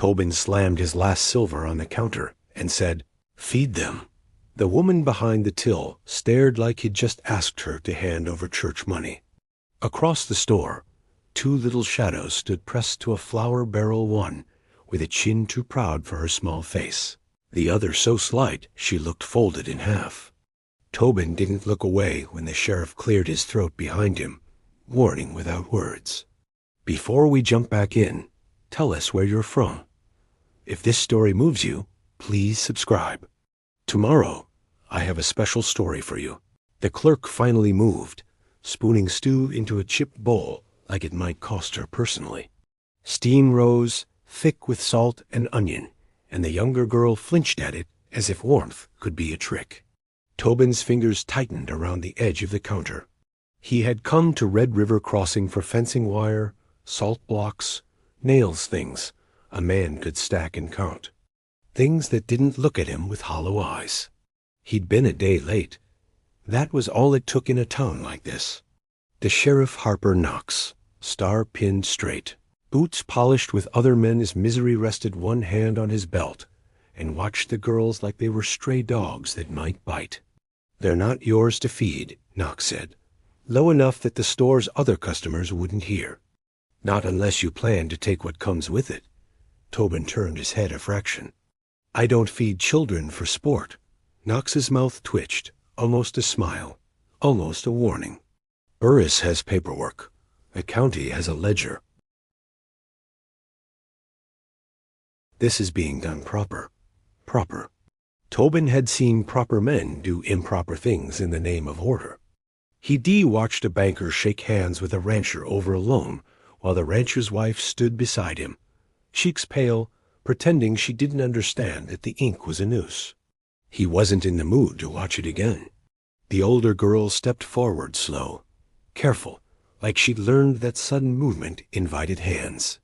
Tobin slammed his last silver on the counter and said, "Feed them." The woman behind the till stared like he'd just asked her to hand over church money. Across the store, two little shadows stood pressed to a flour barrel, one with a chin too proud for her small face, the other so slight she looked folded in half. Tobin didn't look away when the sheriff cleared his throat behind him, warning without words. "Before we jump back in, tell us where you're from. If this story moves you, please subscribe. Tomorrow, I have a special story for you." The clerk finally moved, spooning stew into a chipped bowl like it might cost her personally. Steam rose, thick with salt and onion, and the younger girl flinched at it as if warmth could be a trick. Tobin's fingers tightened around the edge of the counter. He had come to Red River Crossing for fencing wire, salt blocks, nails, things a man could stack and count. Things that didn't look at him with hollow eyes. He'd been a day late. That was all it took in a town like this. The Sheriff Harper Knox, star pinned straight, boots polished with other men as Misery rested one hand on his belt and watched the girls like they were stray dogs that might bite. "They're not yours to feed," Knox said, low enough that the store's other customers wouldn't hear. "Not unless you plan to take what comes with it." Tobin turned his head a fraction. "I don't feed children for sport." Knox's mouth twitched, almost a smile, almost a warning. "Burris has paperwork. The county has a ledger. This is being done proper. Proper." Tobin had seen proper men do improper things in the name of order. He watched a banker shake hands with a rancher over a loan while the rancher's wife stood beside him, cheeks pale, pretending she didn't understand that the ink was a noose. He wasn't in the mood to watch it again. The older girl stepped forward slow, careful, like she'd learned that sudden movement invited hands.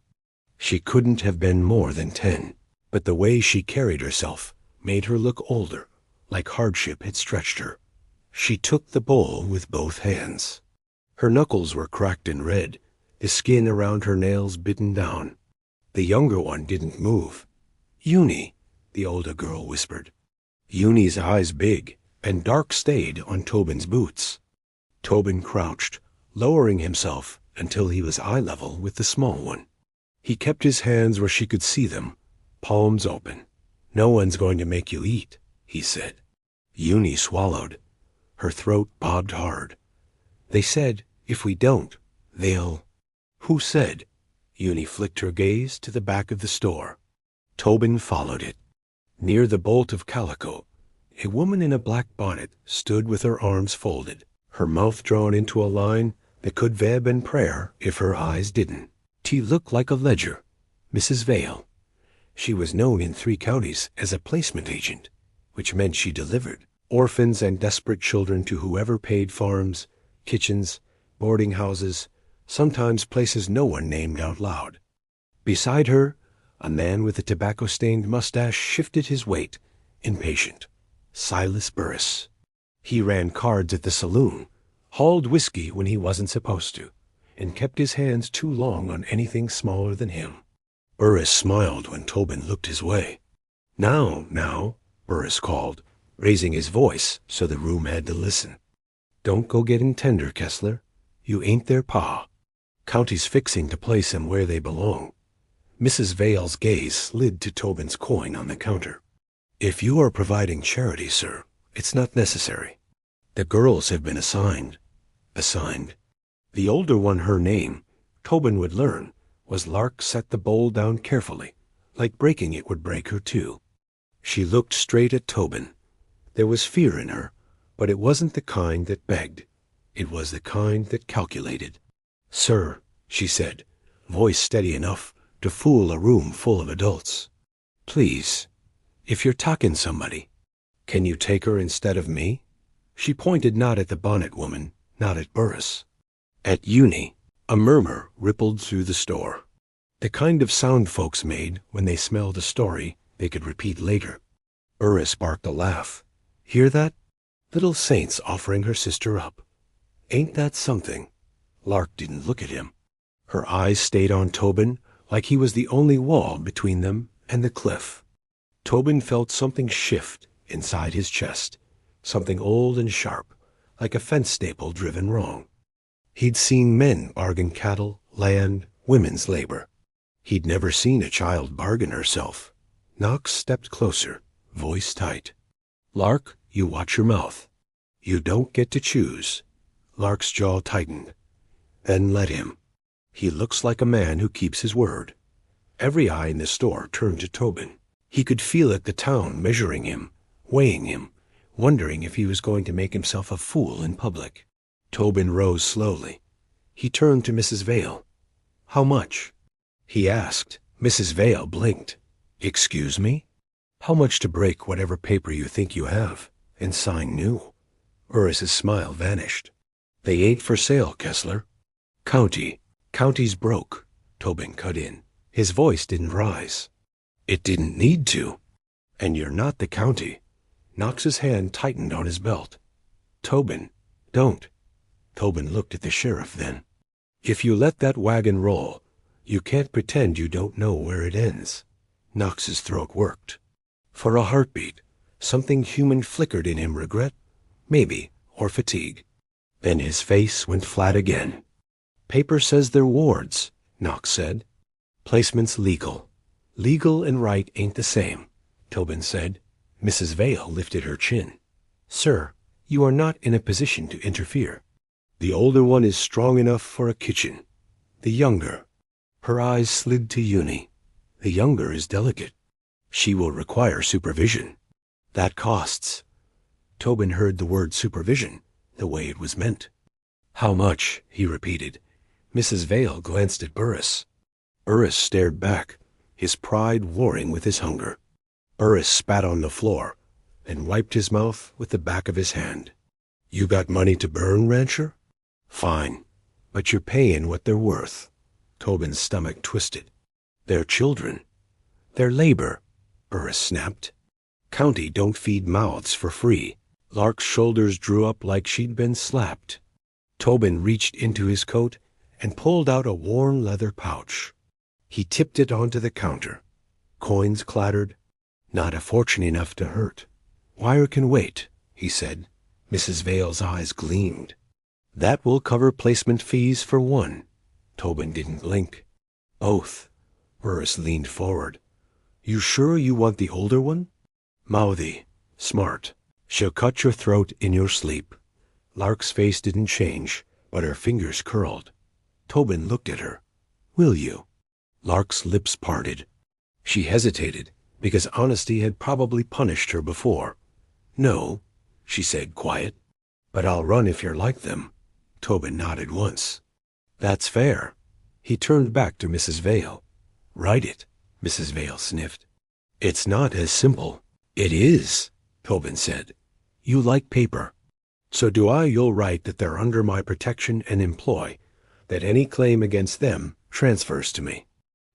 She couldn't have been more than 10, but the way she carried herself made her look older, like hardship had stretched her. She took the bowl with both hands. Her knuckles were cracked and red, the skin around her nails bitten down. The younger one didn't move. "Junie," the older girl whispered. Junie's eyes big and dark stayed on Tobin's boots. Tobin crouched, lowering himself until he was eye level with the small one. He kept his hands where she could see them, palms open. "No one's going to make you eat," he said. Junie swallowed. Her throat bobbed hard. "They said, if we don't, they'll—" "Who said?" Junie flicked her gaze to the back of the store. Tobin followed it. Near the bolt of calico, a woman in a black bonnet stood with her arms folded, her mouth drawn into a line that could have been prayer if her eyes didn't. She looked like a ledger, Mrs. Vale. She was known in 3 counties as a placement agent, which meant she delivered orphans and desperate children to whoever paid farms, kitchens, boarding houses, sometimes places no one named out loud. Beside her, a man with a tobacco-stained mustache shifted his weight, impatient. Silas Burris. He ran cards at the saloon, hauled whiskey when he wasn't supposed to, and kept his hands too long on anything smaller than him. Burris smiled when Tobin looked his way. Now, Burris called, raising his voice so the room had to listen. "Don't go getting tender, Kessler. You ain't their pa. County's fixing to place 'em where they belong." Mrs. Vale's gaze slid to Tobin's coin on the counter. "If you are providing charity, sir, it's not necessary. The girls have been assigned. The older one, her name, Tobin would learn, was Lark. Set the bowl down carefully, like breaking it would break her too. She looked straight at Tobin. There was fear in her, but it wasn't the kind that begged. It was the kind that calculated. "Sir," she said, voice steady enough to fool a room full of adults. "Please, if you're talking somebody, can you take her instead of me?" She pointed not at the bonnet woman, not at Burris. At Junie. A murmur rippled through the store. The kind of sound folks made when they smelled a story they could repeat later. Burris barked a laugh. "Hear that? Little saints offering her sister up. Ain't that something?" Lark didn't look at him. Her eyes stayed on Tobin like he was the only wall between them and the cliff. Tobin felt something shift inside his chest, something old and sharp, like a fence staple driven wrong. He'd seen men bargain cattle, land, women's labor. He'd never seen a child bargain herself. Knox stepped closer, voice tight. "Lark, you watch your mouth. You don't get to choose." Lark's jaw tightened. "Then let him. He looks like a man who keeps his word." Every eye in the store turned to Tobin. He could feel it, the town measuring him, weighing him, wondering if he was going to make himself a fool in public. Tobin rose slowly. He turned to Mrs. Vale. "How much?" he asked. Mrs. Vale blinked. "Excuse me? How much to break whatever paper you think you have, and sign new?" Burris's smile vanished. "They ain't for sale, Kessler." County's broke," Tobin cut in. His voice didn't rise. "It didn't need to. And you're not the county." Knox's hand tightened on his belt. "Tobin, don't." Tobin looked at the sheriff then. "If you let that wagon roll, you can't pretend you don't know where it ends." Knox's throat worked. For a heartbeat, something human flickered in him, regret, maybe, or fatigue. Then his face went flat again. "Paper says they're wards," Knox said. "Placement's legal. Legal and right ain't the same," Tobin said. Mrs. Vale lifted her chin. "Sir, you are not in a position to interfere. The older one is strong enough for a kitchen. The younger—" Her eyes slid to Junie. "The younger is delicate. She will require supervision. That costs." Tobin heard the word supervision the way it was meant. "How much?" he repeated. Mrs. Vale glanced at Burris. Burris stared back, his pride warring with his hunger. Burris spat on the floor, and wiped his mouth with the back of his hand. "You got money to burn, rancher? Fine, but you're paying what they're worth." Tobin's stomach twisted. "They're children. They're labor," Burris snapped. "County don't feed mouths for free." Lark's shoulders drew up like she'd been slapped. Tobin reached into his coat and pulled out a worn leather pouch. He tipped it onto the counter. Coins clattered. "Not a fortune enough to hurt." "Wire can wait," he said. Mrs. Vale's eyes gleamed. "That will cover placement fees for one." Tobin didn't blink. "Both." Burris leaned forward. "You sure you want the older one?" "Mouthy. Smart. She'll cut your throat in your sleep." Lark's face didn't change, but her fingers curled. Tobin looked at her. "Will you?" Lark's lips parted. She hesitated, because honesty had probably punished her before. "No," she said, quiet. "But I'll run if you're like them." Tobin nodded once. "That's fair." He turned back to Mrs. Vale. "Write it," Mrs. Vale sniffed. "It's not as simple." "It is," Tobin said. "You like paper. So do I. You'll write that they're under my protection and employ, that any claim against them transfers to me.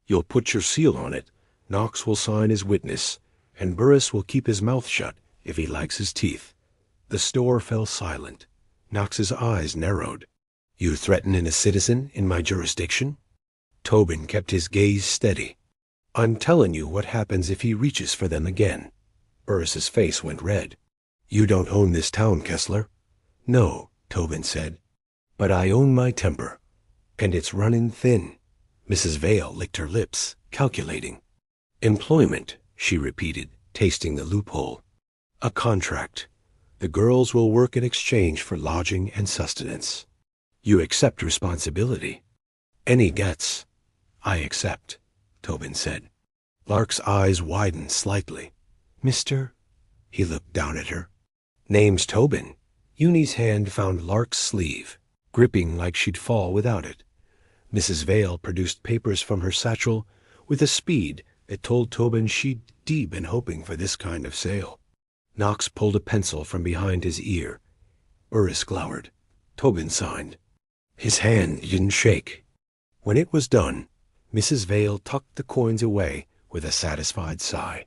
You'll put your seal on it. Knox will sign as witness, and Burris will keep his mouth shut if he likes his teeth." The store fell silent. Knox's eyes narrowed. "You threatening a citizen in my jurisdiction?" Tobin kept his gaze steady. "I'm telling you what happens if he reaches for them again." Burris's face went red. "You don't own this town, Kessler." "No," Tobin said. "But I own my temper. And it's running thin." Mrs. Vale licked her lips, calculating. "Employment," she repeated, tasting the loophole. "A contract. The girls will work in exchange for lodging and sustenance. You accept responsibility." "Any gets." "I accept," Tobin said. Lark's eyes widened slightly. "Mr.?" He looked down at her. "Name's Tobin." Junie's hand found Lark's sleeve, gripping like she'd fall without it. Mrs. Vale produced papers from her satchel with a speed that told Tobin she'd been hoping for this kind of sale. Knox pulled a pencil from behind his ear. Burris glowered. Tobin signed. His hand didn't shake. When it was done, Mrs. Vale tucked the coins away with a satisfied sigh.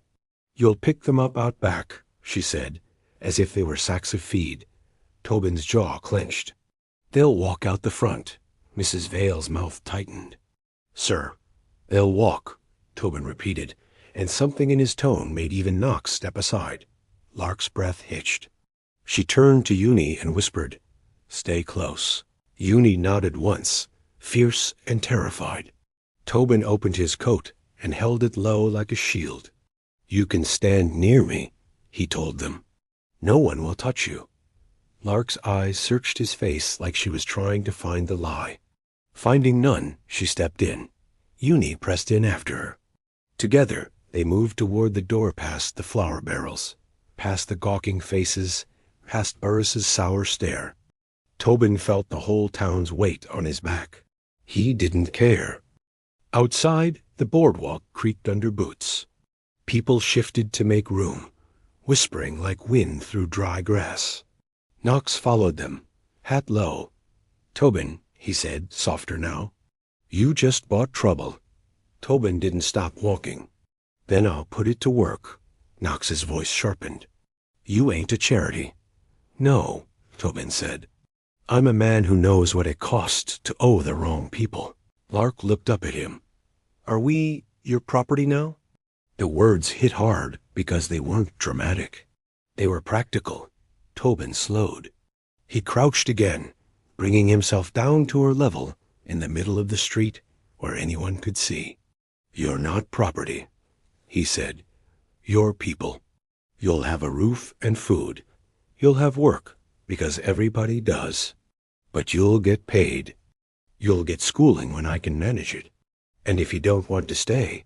"You'll pick them up out back," she said, as if they were sacks of feed. Tobin's jaw clenched. "They'll walk out the front." Mrs. Vale's mouth tightened. "Sir, They'll walk, Tobin repeated, and something in his tone made even Knox step aside. Lark's breath hitched. She turned to Junie and whispered, "Stay close." Junie nodded once, fierce and terrified. Tobin opened his coat and held it low like a shield. "You can stand near me," he told them. "No one will touch you." Lark's eyes searched his face like she was trying to find the lie. Finding none, she stepped in. Junie pressed in after her. Together, they moved toward the door past the flour barrels, past the gawking faces, past Burris's sour stare. Tobin felt the whole town's weight on his back. He didn't care. Outside, the boardwalk creaked under boots. People shifted to make room, whispering like wind through dry grass. Knox followed them, hat low. "Tobin," he said, softer now, "you just bought trouble." Tobin didn't stop walking. "Then I'll put it to work." Knox's voice sharpened. "You ain't a charity." "No," Tobin said. "I'm a man who knows what it costs to owe the wrong people." Lark looked up at him. "Are we your property now?" The words hit hard because they weren't dramatic. They were practical. Tobin slowed. He crouched again, bringing himself down to her level in the middle of the street where anyone could see. "You're not property," he said. "You're people. You'll have a roof and food. You'll have work, because everybody does. But you'll get paid. You'll get schooling when I can manage it. And if you don't want to stay—"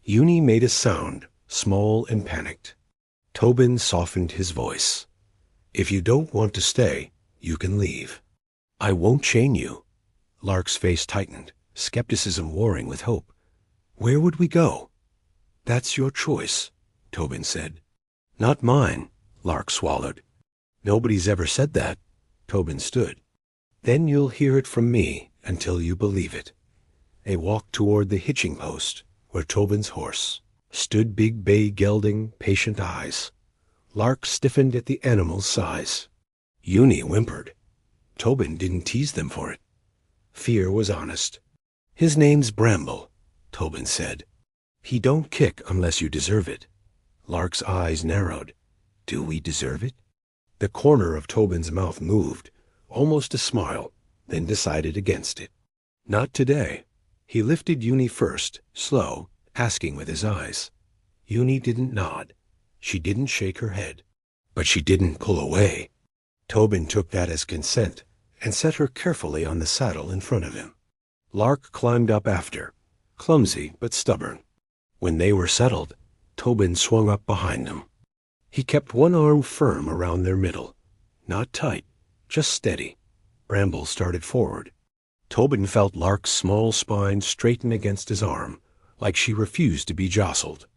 Junie made a sound, small and panicked. Tobin softened his voice. "If you don't want to stay, you can leave. I won't chain you." Lark's face tightened, skepticism warring with hope. "Where would we go?" "That's your choice," Tobin said. "Not mine," Lark swallowed. "Nobody's ever said that." Tobin stood. "Then you'll hear it from me until you believe it." They walked toward the hitching post, where Tobin's horse stood, big bay gelding, patient eyes. Lark stiffened at the animal's size. Junie whimpered. Tobin didn't tease them for it. Fear was honest. "His name's Bramble," Tobin said. "He don't kick unless you deserve it." Lark's eyes narrowed. "Do we deserve it?" The corner of Tobin's mouth moved, almost a smile, then decided against it. "Not today." He lifted Junie first, slow, asking with his eyes. Junie didn't nod. She didn't shake her head. But she didn't pull away. Tobin took that as consent and set her carefully on the saddle in front of him. Lark climbed up after, clumsy but stubborn. When they were settled, Tobin swung up behind them. He kept one arm firm around their middle. Not tight, just steady. Bramble started forward. Tobin felt Lark's small spine straighten against his arm, like she refused to be jostled.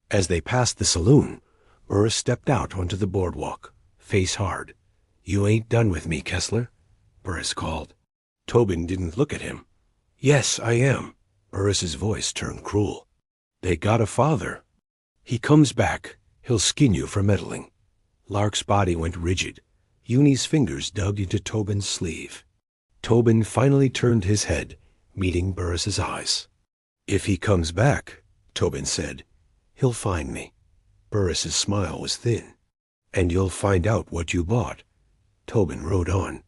As they passed the saloon, Burris stepped out onto the boardwalk, face hard. "You ain't done with me, Kessler," Burris called. Tobin didn't look at him. "Yes, I am." Burris's voice turned cruel. "They got a father. He comes back. He'll skin you for meddling." Lark's body went rigid. Junie's fingers dug into Tobin's sleeve. Tobin finally turned his head, meeting Burris's eyes. "If he comes back," Tobin said, "he'll find me." Burris's smile was thin. "And you'll find out what you bought." Tobin rode on.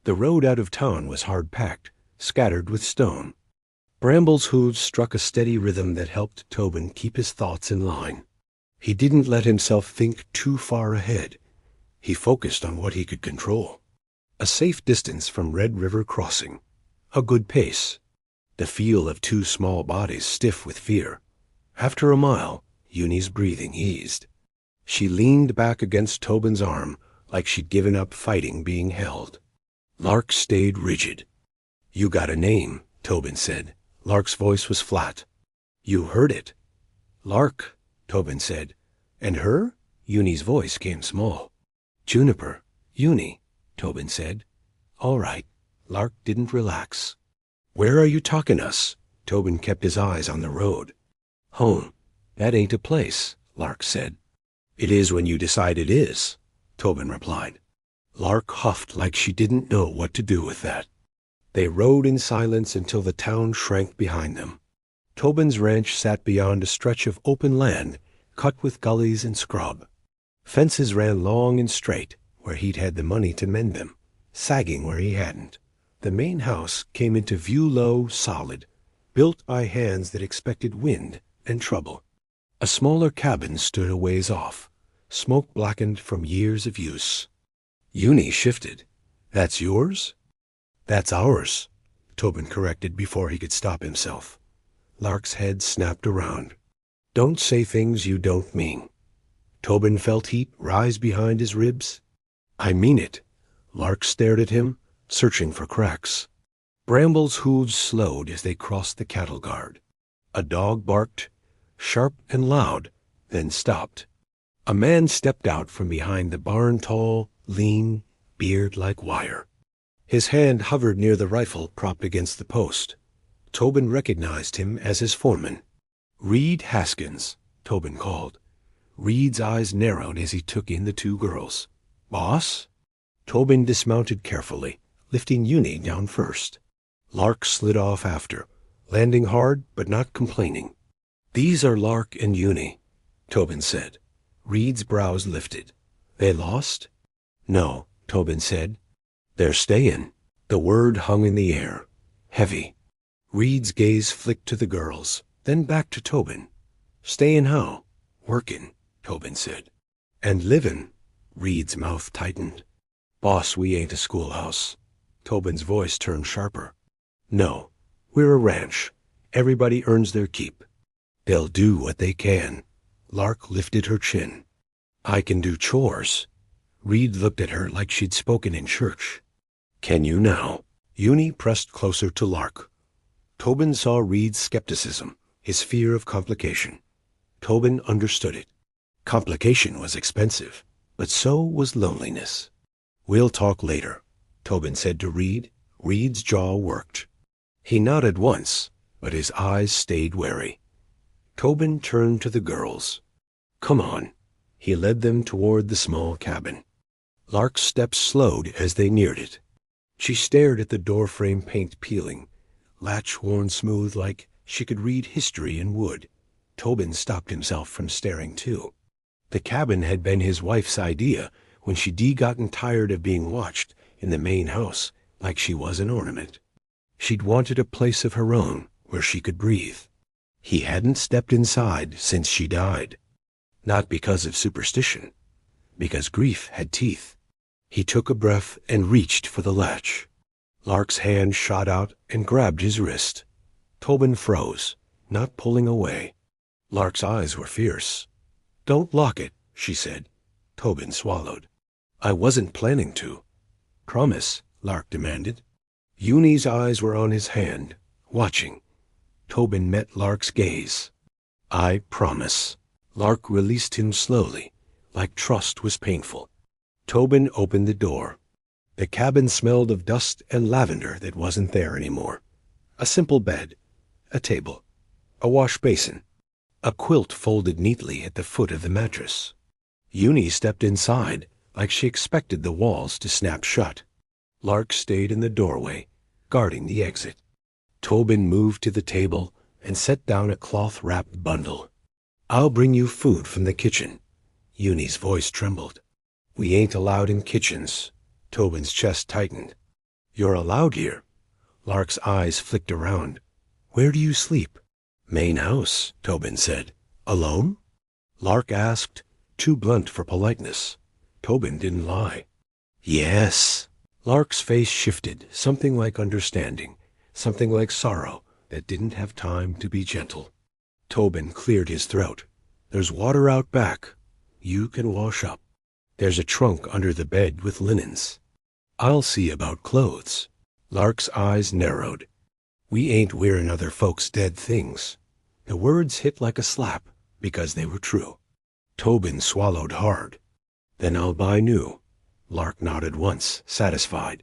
The road out of town was hard-packed, scattered with stone. Bramble's hooves struck a steady rhythm that helped Tobin keep his thoughts in line. He didn't let himself think too far ahead. He focused on what he could control. A safe distance from Red River Crossing. A good pace. The feel of two small bodies stiff with fear. After a mile, Junie's breathing eased. She leaned back against Tobin's arm like she'd given up fighting being held. Lark stayed rigid. "You got a name," Tobin said. Lark's voice was flat. "You heard it." "Lark," Tobin said. "And her?" Junie's voice came small. "Juniper. Junie," Tobin said. "All right." Lark didn't relax. "Where are you talking us?" Tobin kept his eyes on the road. "Home. That ain't a place," Lark said. "It is when you decide it is," Tobin replied. Lark huffed like she didn't know what to do with that. They rode in silence until the town shrank behind them. Tobin's ranch sat beyond a stretch of open land cut with gullies and scrub. Fences ran long and straight where he'd had the money to mend them, sagging where he hadn't. The main house came into view low, solid, built by hands that expected wind and trouble. A smaller cabin stood a ways off, smoke blackened from years of use. Junie shifted. "That's yours?" "That's ours," Tobin corrected before he could stop himself. Lark's head snapped around. "Don't say things you don't mean." Tobin felt heat rise behind his ribs. "I mean it." Lark stared at him, searching for cracks. Bramble's hooves slowed as they crossed the cattle guard. A dog barked, sharp and loud, then stopped. A man stepped out from behind the barn, tall, lean, beard like wire. His hand hovered near the rifle propped against the post. Tobin recognized him as his foreman. "Reed Haskins," Tobin called. Reed's eyes narrowed as he took in the two girls. "Boss?" Tobin dismounted carefully, lifting Junie down first. Lark slid off after, landing hard but not complaining. "These are Lark and Junie," Tobin said. Reed's brows lifted. "They lost?" "No," Tobin said. "They're staying." The word hung in the air, heavy. Reed's gaze flicked to the girls, then back to Tobin. "Stayin' how?" "Workin'," Tobin said. "And livin'." Reed's mouth tightened. "Boss, we ain't a schoolhouse." Tobin's voice turned sharper. "No, we're a ranch. Everybody earns their keep." "They'll do what they can." Lark lifted her chin. "I can do chores." Reed looked at her like she'd spoken in church. "Can you now?" Junie pressed closer to Lark. Tobin saw Reed's skepticism, his fear of complication. Tobin understood it. Complication was expensive, but so was loneliness. "We'll talk later," Tobin said to Reed. Reed's jaw worked. He nodded once, but his eyes stayed wary. Tobin turned to the girls. "Come on." He led them toward the small cabin. Lark's steps slowed as they neared it. She stared at the doorframe paint peeling, latch worn smooth like she could read history in wood. Tobin stopped himself from staring too. The cabin had been his wife's idea when she'd gotten tired of being watched in the main house like she was an ornament. She'd wanted a place of her own where she could breathe. He hadn't stepped inside since she died. Not because of superstition, because grief had teeth. He took a breath and reached for the latch. Lark's hand shot out and grabbed his wrist. Tobin froze, not pulling away. Lark's eyes were fierce. "Don't lock it," she said. Tobin swallowed. "I wasn't planning to." "Promise," Lark demanded. Junie's eyes were on his hand, watching. Tobin met Lark's gaze. "I promise." Lark released him slowly, like trust was painful. Tobin opened the door. The cabin smelled of dust and lavender that wasn't there anymore. A simple bed, a table, a wash basin, a quilt folded neatly at the foot of the mattress. Junie stepped inside like she expected the walls to snap shut. Lark stayed in the doorway, guarding the exit. Tobin moved to the table and set down a cloth-wrapped bundle. "I'll bring you food from the kitchen." Junie's voice trembled. "We ain't allowed in kitchens." Tobin's chest tightened. "You're allowed here." Lark's eyes flicked around. "Where do you sleep?" "Main house," Tobin said. "Alone?" Lark asked, too blunt for politeness. Tobin didn't lie. "Yes." Lark's face shifted, something like understanding, something like sorrow that didn't have time to be gentle. Tobin cleared his throat. "There's water out back. You can wash up. There's a trunk under the bed with linens. I'll see about clothes." Lark's eyes narrowed. "We ain't wearing other folks' dead things." The words hit like a slap because they were true. Tobin swallowed hard. "Then I'll buy new." Lark nodded once, satisfied.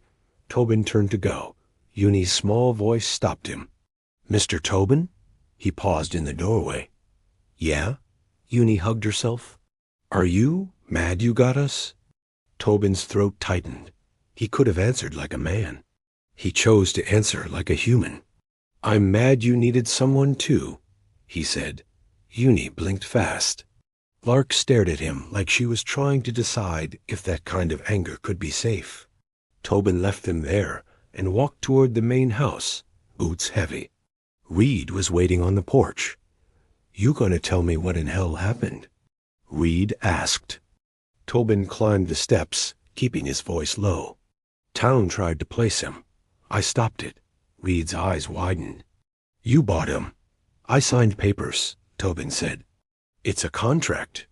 Tobin turned to go. Junie's small voice stopped him. "Mr. Tobin?" He paused in the doorway. "Yeah?" Junie hugged herself. "Are you mad you got us?" Tobin's throat tightened. He could have answered like a man. He chose to answer like a human. "I'm mad you needed someone too," he said. Junie blinked fast. Lark stared at him like she was trying to decide if that kind of anger could be safe. Tobin left them there and walked toward the main house, boots heavy. Reed was waiting on the porch. "You gonna tell me what in hell happened?" Reed asked. Tobin climbed the steps, keeping his voice low. "Town tried to place him. I stopped it." Reed's eyes widened. "You bought him." "I signed papers," Tobin said. "It's a contract."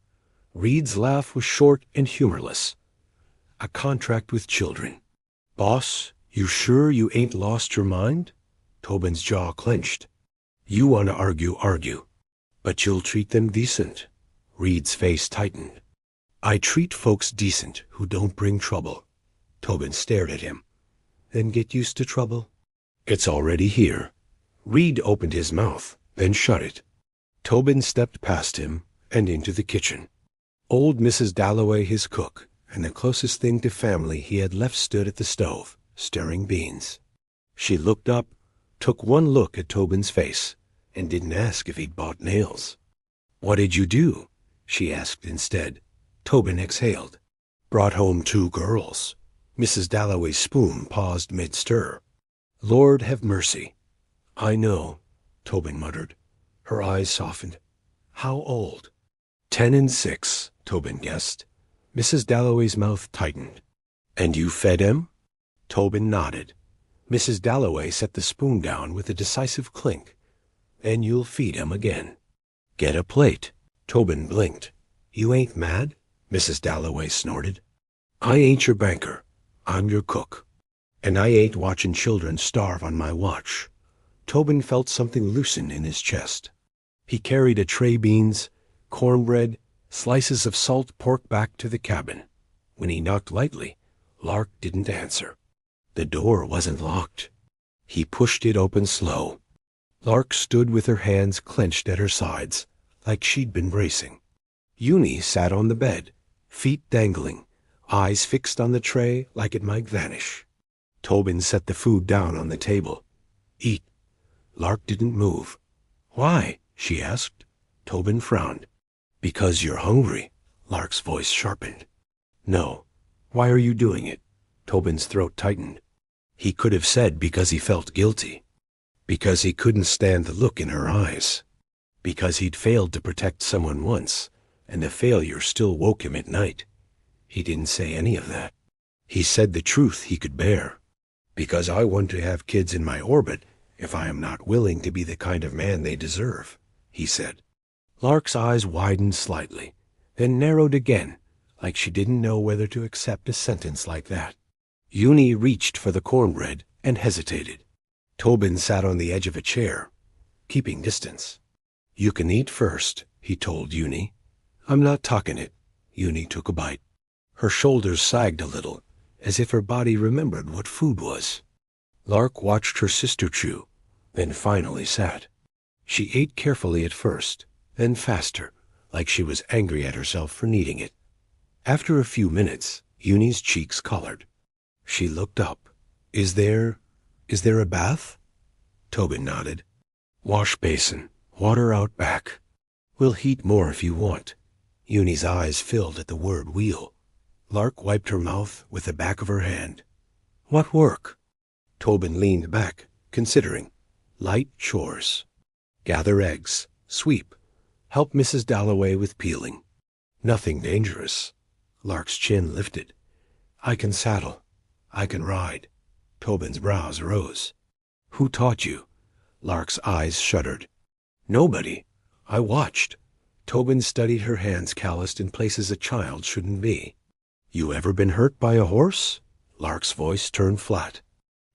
Reed's laugh was short and humorless. "A contract with children." "Boss, you sure you ain't lost your mind?" Tobin's jaw clenched. "You want to argue. But you'll treat them decent." Reed's face tightened. "I treat folks decent who don't bring trouble." Tobin stared at him. "Then get used to trouble." "It's already here." Reed opened his mouth, then shut it. Tobin stepped past him and into the kitchen. Old Mrs. Dalloway, his cook, and the closest thing to family he had left, stood at the stove, stirring beans. She looked up, took one look at Tobin's face, and didn't ask if he'd bought nails. "What did you do?" she asked instead. Tobin exhaled. "Brought home 2 girls." Mrs. Dalloway's spoon paused mid-stir. "Lord have mercy." "I know," Tobin muttered. Her eyes softened. "How old?" 10 and 6, Tobin guessed. Mrs. Dalloway's mouth tightened. "And you fed him?" Tobin nodded. Mrs. Dalloway set the spoon down with a decisive clink. "And you'll feed him again." "Get a plate." Tobin blinked. "You ain't mad?" Mrs. Dalloway snorted. "I ain't your banker. I'm your cook. And I ain't watching children starve on my watch." Tobin felt something loosen in his chest. He carried a tray beans, cornbread, slices of salt pork back to the cabin. When he knocked lightly, Lark didn't answer. The door wasn't locked. He pushed it open slow. Lark stood with her hands clenched at her sides, like she'd been bracing. Junie sat on the bed, feet dangling, eyes fixed on the tray like it might vanish. Tobin set the food down on the table. "Eat." Lark didn't move. "Why?" she asked. Tobin frowned. "Because you're hungry." Lark's voice sharpened. "No. Why are you doing it?" Tobin's throat tightened. He could have said because he felt guilty. Because he couldn't stand the look in her eyes. Because he'd failed to protect someone once, and the failure still woke him at night. He didn't say any of that. He said the truth he could bear. "Because I want to have kids in my orbit if I am not willing to be the kind of man they deserve," he said. Lark's eyes widened slightly, then narrowed again, like she didn't know whether to accept a sentence like that. Junie reached for the cornbread and hesitated. Tobin sat on the edge of a chair, keeping distance. "You can eat first," he told Junie. "I'm not talking it." Junie took a bite. Her shoulders sagged a little, as if her body remembered what food was. Lark watched her sister chew, then finally sat. She ate carefully at first, then faster, like she was angry at herself for needing it. After a few minutes, Junie's cheeks colored. She looked up. Is there a bath?" Tobin nodded. "Wash basin, water out back. We'll heat more if you want." Junie's eyes filled at the word wheel. Lark wiped her mouth with the back of her hand. "What work?" Tobin leaned back, considering. "Light chores. Gather eggs, sweep, help Mrs. Dalloway with peeling. Nothing dangerous." Lark's chin lifted. "I can saddle. I can ride." Tobin's brows rose. "Who taught you?" Lark's eyes shuddered. "Nobody. I watched." Tobin studied her hands calloused in places a child shouldn't be. "You ever been hurt by a horse?" Lark's voice turned flat.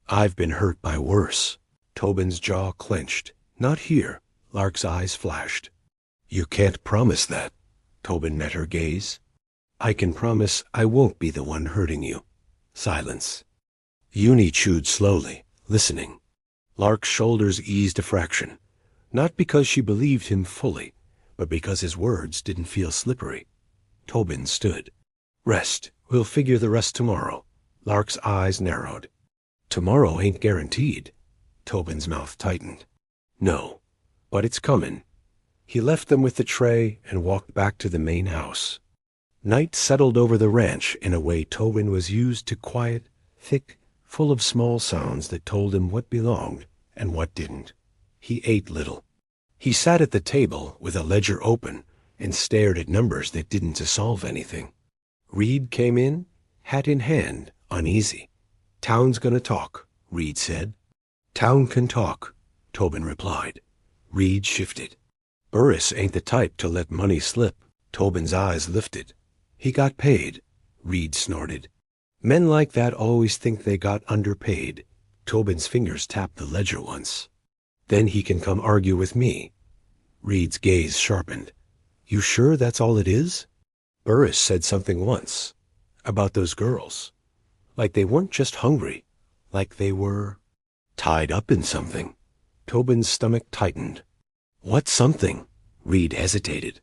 "I've been hurt by worse." Tobin's jaw clenched. "Not here." Lark's eyes flashed. "You can't promise that." Tobin met her gaze. "I can promise I won't be the one hurting you." Silence. Junie chewed slowly, listening. Lark's shoulders eased a fraction, not because she believed him fully, but because his words didn't feel slippery. Tobin stood. "Rest. We'll figure the rest tomorrow." Lark's eyes narrowed. "Tomorrow ain't guaranteed." Tobin's mouth tightened. "No, but it's coming." He left them with the tray and walked back to the main house. Night settled over the ranch in a way Tobin was used to, quiet, thick, full of small sounds that told him what belonged and what didn't. He ate little. He sat at the table with a ledger open and stared at numbers that didn't solve anything. Reed came in, hat in hand, uneasy. "Town's gonna talk," Reed said. "Town can talk," Tobin replied. Reed shifted. "Burris ain't the type to let money slip." Tobin's eyes lifted. "He got paid," Reed snorted. "Men like that always think they got underpaid." Tobin's fingers tapped the ledger once. "Then he can come argue with me." Reed's gaze sharpened. "You sure that's all it is?" "Burris said something once about those girls. Like they weren't just hungry. Like they were tied up in something." Tobin's stomach tightened. "What something?" Reed hesitated.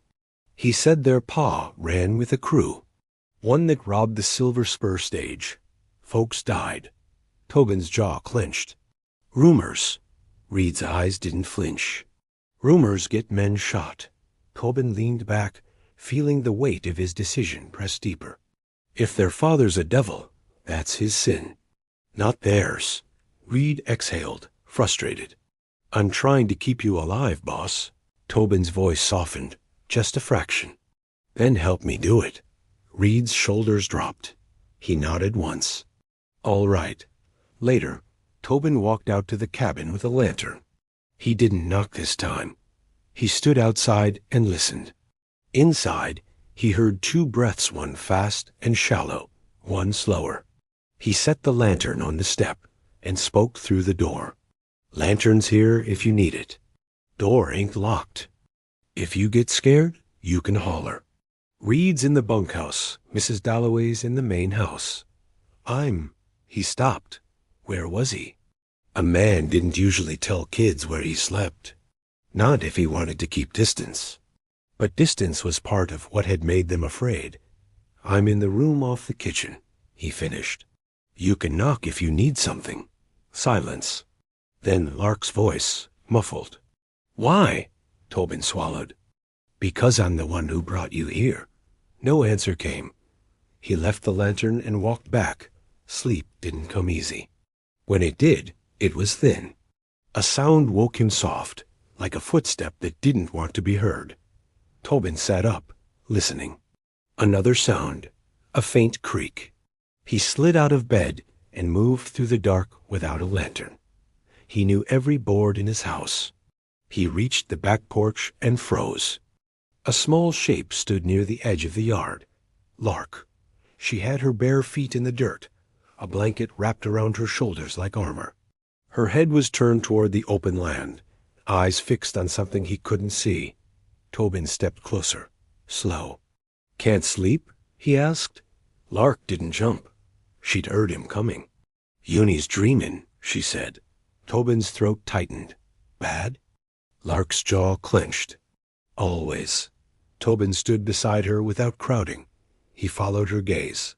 "He said their pa ran with a crew. One that robbed the Silver Spur stage. Folks died." Tobin's jaw clenched. "Rumors." Reed's eyes didn't flinch. "Rumors get men shot." Tobin leaned back, feeling the weight of his decision press deeper. "If their father's a devil, that's his sin. Not theirs." Reed exhaled, frustrated. "I'm trying to keep you alive, boss." Tobin's voice softened, just a fraction. "Then help me do it." Reed's shoulders dropped. He nodded once. "All right." Later, Tobin walked out to the cabin with a lantern. He didn't knock this time. He stood outside and listened. Inside, he heard two breaths, one fast and shallow, one slower. He set the lantern on the step and spoke through the door. "Lantern's here if you need it. Door ain't locked. If you get scared, you can holler. Reed's in the bunkhouse. Mrs. Dalloway's in the main house. He stopped. Where was he? A man didn't usually tell kids where he slept. Not if he wanted to keep distance. But distance was part of what had made them afraid. I'm in the room off the kitchen," he finished. "You can knock if you need something." Silence. Then Lark's voice, muffled. "Why?" Tobin swallowed. "Because I'm the one who brought you here." No answer came. He left the lantern and walked back. Sleep didn't come easy. When it did, it was thin. A sound woke him soft, like a footstep that didn't want to be heard. Tobin sat up, listening. Another sound, a faint creak. He slid out of bed and moved through the dark without a lantern. He knew every board in his house. He reached the back porch and froze. A small shape stood near the edge of the yard. Lark. She had her bare feet in the dirt, a blanket wrapped around her shoulders like armor. Her head was turned toward the open land, eyes fixed on something he couldn't see. Tobin stepped closer, slow. "Can't sleep?" he asked. Lark didn't jump. She'd heard him coming. "Junie's dreamin'," she said. Tobin's throat tightened. "Bad?" Lark's jaw clenched. "Always." Tobin stood beside her without crowding. He followed her gaze.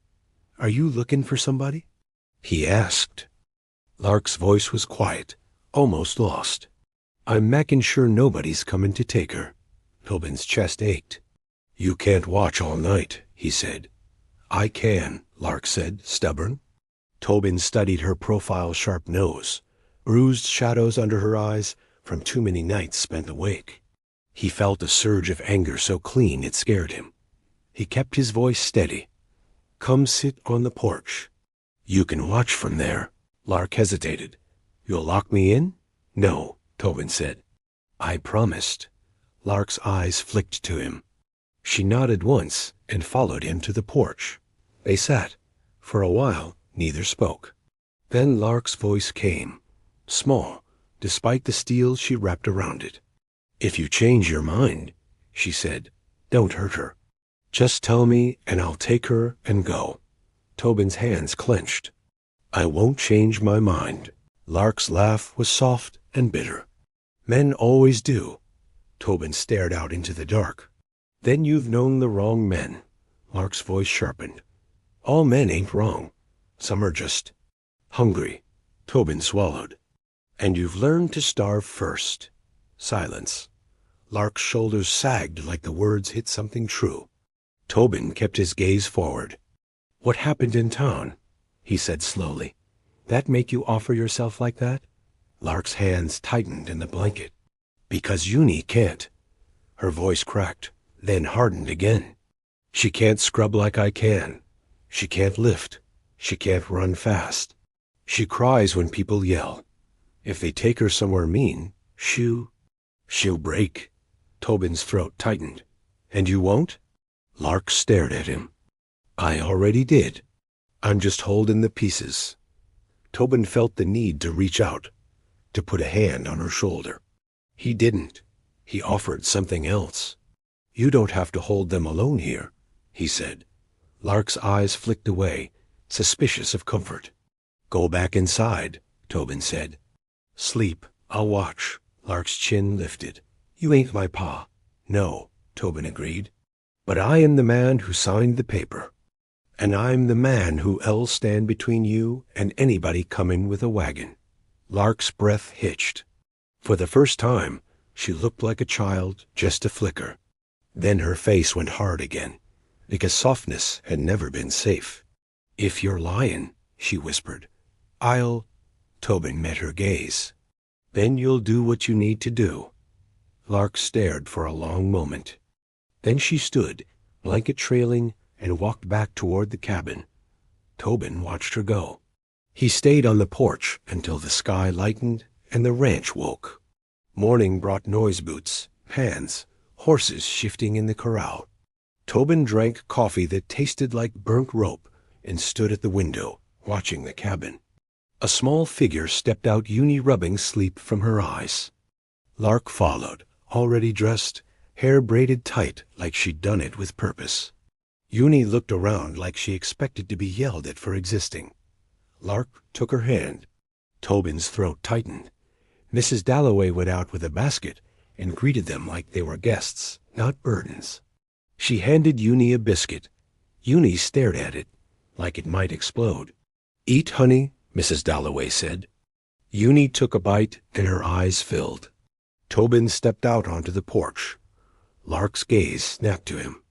"Are you looking for somebody?" he asked. Lark's voice was quiet, almost lost. "I'm making sure nobody's coming to take her." Tobin's chest ached. "You can't watch all night," he said. "I can," Lark said, stubborn. Tobin studied her profile-sharp nose, bruised shadows under her eyes from too many nights spent awake. He felt a surge of anger so clean it scared him. He kept his voice steady. "Come sit on the porch." "You can watch from there." Lark hesitated. "You'll lock me in?" "No," Tobin said. "I promised." Lark's eyes flicked to him. She nodded once and followed him to the porch. They sat. For a while, neither spoke. Then Lark's voice came, small, despite the steel she wrapped around it. "If you change your mind," she said, "don't hurt her. Just tell me and I'll take her and go." Tobin's hands clenched. "I won't change my mind." Lark's laugh was soft and bitter. "Men always do." Tobin stared out into the dark. "Then you've known the wrong men." Lark's voice sharpened. "All men ain't wrong. Some are just hungry." Tobin swallowed. "And you've learned to starve first." Silence. Lark's shoulders sagged like the words hit something true. Tobin kept his gaze forward. "What happened in town?" he said slowly. "That make you offer yourself like that?" Lark's hands tightened in the blanket. "Because Junie can't." Her voice cracked, then hardened again. "She can't scrub like I can. She can't lift. She can't run fast. She cries when people yell. If they take her somewhere mean, she'll break." Tobin's throat tightened. "And you won't?" Lark stared at him. "I already did. I'm just holding the pieces." Tobin felt the need to reach out, to put a hand on her shoulder. He didn't. He offered something else. "You don't have to hold them alone here," he said. Lark's eyes flicked away, suspicious of comfort. "Go back inside," Tobin said. "Sleep. I'll watch." Lark's chin lifted. "You ain't my pa." "No," Tobin agreed. "But I am the man who signed the paper. And I'm the man who'll stand between you and anybody coming with a wagon." Lark's breath hitched. For the first time, she looked like a child, just a flicker. Then her face went hard again, because softness had never been safe. "If you're lying," she whispered, Tobin met her gaze. "Then you'll do what you need to do." Lark stared for a long moment. Then she stood, blanket trailing, and walked back toward the cabin. Tobin watched her go. He stayed on the porch until the sky lightened and the ranch woke. Morning brought noise boots, pans, horses shifting in the corral. Tobin drank coffee that tasted like burnt rope and stood at the window, watching the cabin. A small figure stepped out, Junie rubbing sleep from her eyes. Lark followed, already dressed, hair braided tight like she'd done it with purpose. Junie looked around like she expected to be yelled at for existing. Lark took her hand. Tobin's throat tightened. Mrs. Dalloway went out with a basket and greeted them like they were guests, not burdens. She handed Junie a biscuit. Junie stared at it, like it might explode. "Eat, honey," Mrs. Dalloway said. Junie took a bite and her eyes filled. Tobin stepped out onto the porch. Lark's gaze snapped to him.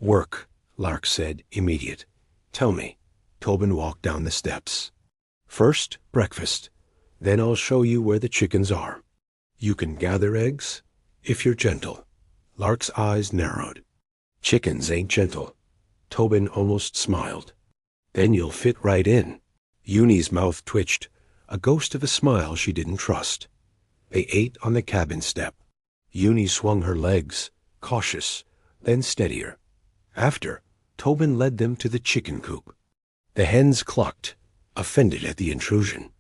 "Work," Lark said, immediate. "Tell me." Tobin walked down the steps. "First, breakfast. Then I'll show you where the chickens are. You can gather eggs, if you're gentle." Lark's eyes narrowed. "Chickens ain't gentle." Tobin almost smiled. "Then you'll fit right in." Junie's mouth twitched, a ghost of a smile she didn't trust. They ate on the cabin step. Junie swung her legs, cautious, then steadier. After, Tobin led them to the chicken coop. The hens clucked, offended at the intrusion.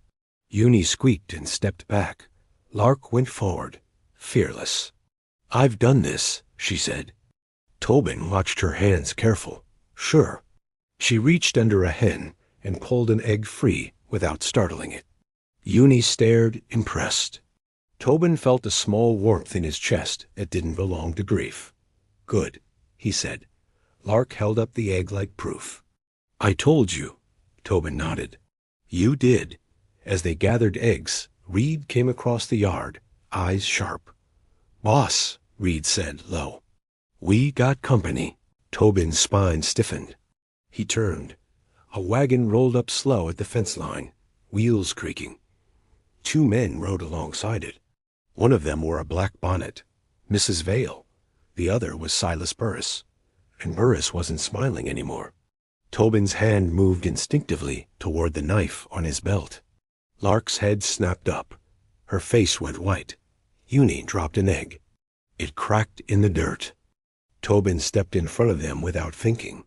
Junie squeaked and stepped back. Lark went forward, fearless. "I've done this," she said. Tobin watched her hands careful. "Sure." She reached under a hen and pulled an egg free without startling it. Junie stared, impressed. Tobin felt a small warmth in his chest that didn't belong to grief. "Good," he said. Lark held up the egg like proof. "I told you." Tobin nodded. "You did." As they gathered eggs, Reed came across the yard, eyes sharp. "Boss," Reed said, low. "We got company." Tobin's spine stiffened. He turned. A wagon rolled up slow at the fence line, wheels creaking. 2 men rode alongside it. One of them wore a black bonnet, Mrs. Vale. The other was Silas Burris. And Burris wasn't smiling anymore. Tobin's hand moved instinctively toward the knife on his belt. Lark's head snapped up. Her face went white. Junie dropped an egg. It cracked in the dirt. Tobin stepped in front of them without thinking.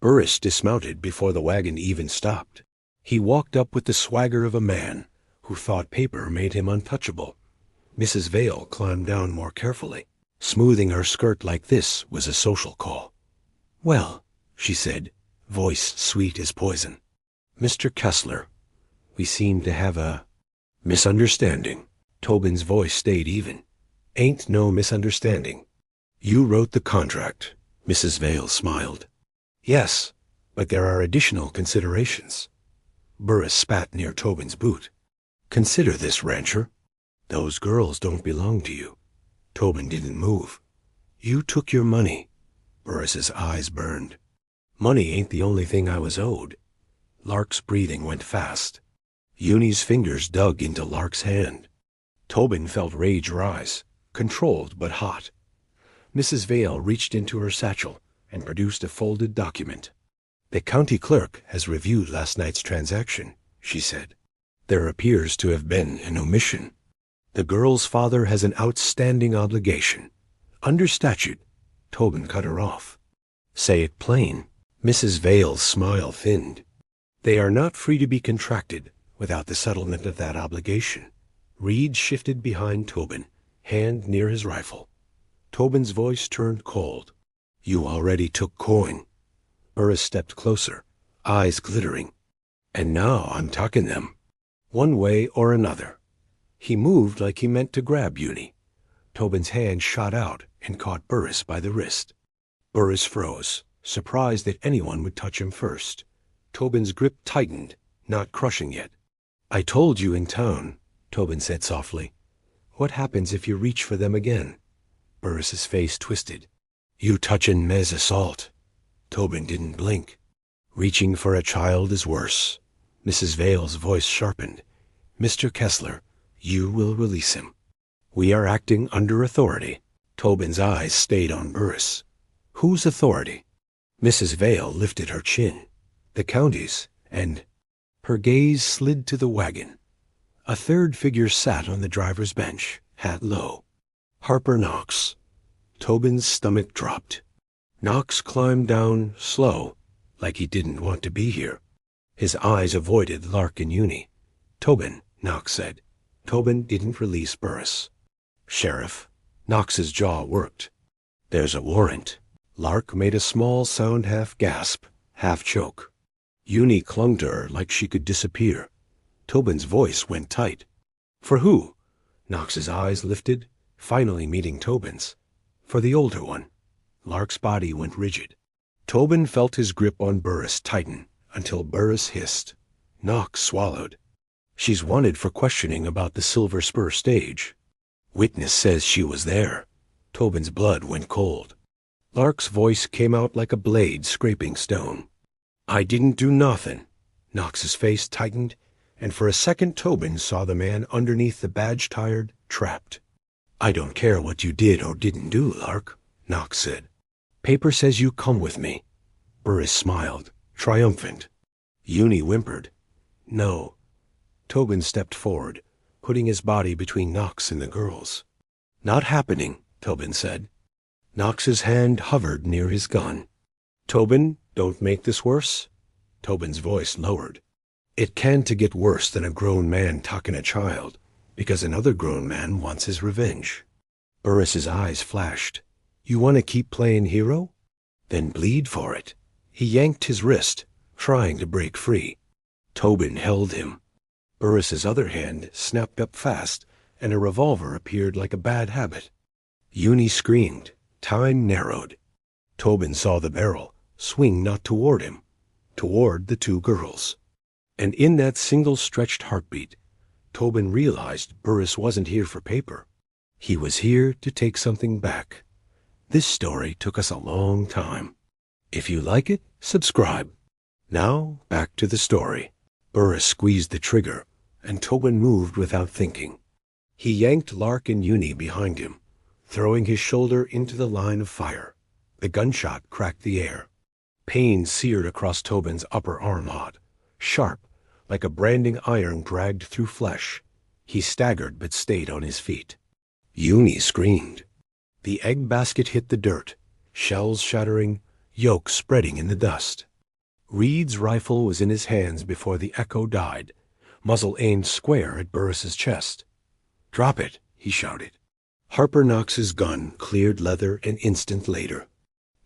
Burris dismounted before the wagon even stopped. He walked up with the swagger of a man who thought paper made him untouchable. Mrs. Vale climbed down more carefully. Smoothing her skirt like this was a social call. "Well," she said, voice sweet as poison. "Mr. Kessler, we seem to have a misunderstanding." Tobin's voice stayed even. "Ain't no misunderstanding. You wrote the contract." Mrs. Vale smiled. "Yes, but there are additional considerations." Burris spat near Tobin's boot. "Consider this, rancher. Those girls don't belong to you." Tobin didn't move. You took your money. Burris's eyes burned. Money ain't the only thing I was owed. Lark's breathing went fast. Junie's fingers dug into Lark's hand. Tobin felt rage rise, controlled but hot. Mrs. Vale reached into her satchel and produced a folded document. The county clerk has reviewed last night's transaction, she said. There appears to have been an omission. The girl's father has an outstanding obligation. Under statute, Tobin cut her off. Say it plain. Mrs. Vale's smile thinned. They are not free to be contracted without the settlement of that obligation. Reed shifted behind Tobin, hand near his rifle. Tobin's voice turned cold. You already took coin. Burris stepped closer, eyes glittering. And now I'm tucking them. One way or another. He moved like he meant to grab Junie. Tobin's hand shot out and caught Burris by the wrist. Burris froze, surprised that anyone would touch him first. Tobin's grip tightened, not crushing yet. I told you in town, Tobin said softly. What happens if you reach for them again? Burris's face twisted. You touchin' mez assault. Tobin didn't blink. Reaching for a child is worse. Mrs. Vale's voice sharpened. Mr. Kessler, you will release him. We are acting under authority. Tobin's eyes stayed on Burris. Whose authority? Mrs. Vale lifted her chin. The county's, and her gaze slid to the wagon. A third figure sat on the driver's bench, hat low. Harper Knox. Tobin's stomach dropped. Knox climbed down slow, like he didn't want to be here. His eyes avoided Lark and Junie. Tobin, Knox said. Tobin didn't release Burris. Sheriff. Knox's jaw worked. There's a warrant. Lark made a small sound, half gasp, half choke. Junie clung to her like she could disappear. Tobin's voice went tight. For who? Knox's eyes lifted, finally meeting Tobin's. For the older one. Lark's body went rigid. Tobin felt his grip on Burris tighten until Burris hissed. Knox swallowed. She's wanted for questioning about the Silver Spur stage. Witness says she was there. Tobin's blood went cold. Lark's voice came out like a blade scraping stone. I didn't do nothing. Knox's face tightened, and for a second Tobin saw the man underneath the badge-tired, trapped. I don't care what you did or didn't do, Lark, Knox said. Paper says you come with me. Burris smiled, triumphant. Junie whimpered. No. Tobin stepped forward, putting his body between Knox and the girls. Not happening, Tobin said. Knox's hand hovered near his gun. Tobin, don't make this worse. Tobin's voice lowered. It can't get worse than a grown man talking a child, because another grown man wants his revenge. Burris's eyes flashed. You want to keep playing hero? Then bleed for it. He yanked his wrist, trying to break free. Tobin held him. Burris's other hand snapped up fast, and a revolver appeared like a bad habit. Junie screamed. Time narrowed. Tobin saw the barrel swing not toward him, toward the two girls. And in that single stretched heartbeat, Tobin realized Burris wasn't here for paper. He was here to take something back. This story took us a long time. If you like it, subscribe. Now, back to the story. Burris squeezed the trigger, and Tobin moved without thinking. He yanked Lark and Junie behind him, throwing his shoulder into the line of fire. The gunshot cracked the air. Pain seared across Tobin's upper armhod, sharp, like a branding iron dragged through flesh. He staggered but stayed on his feet. Junie screamed. The egg basket hit the dirt, shells shattering, yolk spreading in the dust. Reed's rifle was in his hands before the echo died, muzzle aimed square at Burris's chest. Drop it, he shouted. Harper Knox's gun cleared leather an instant later.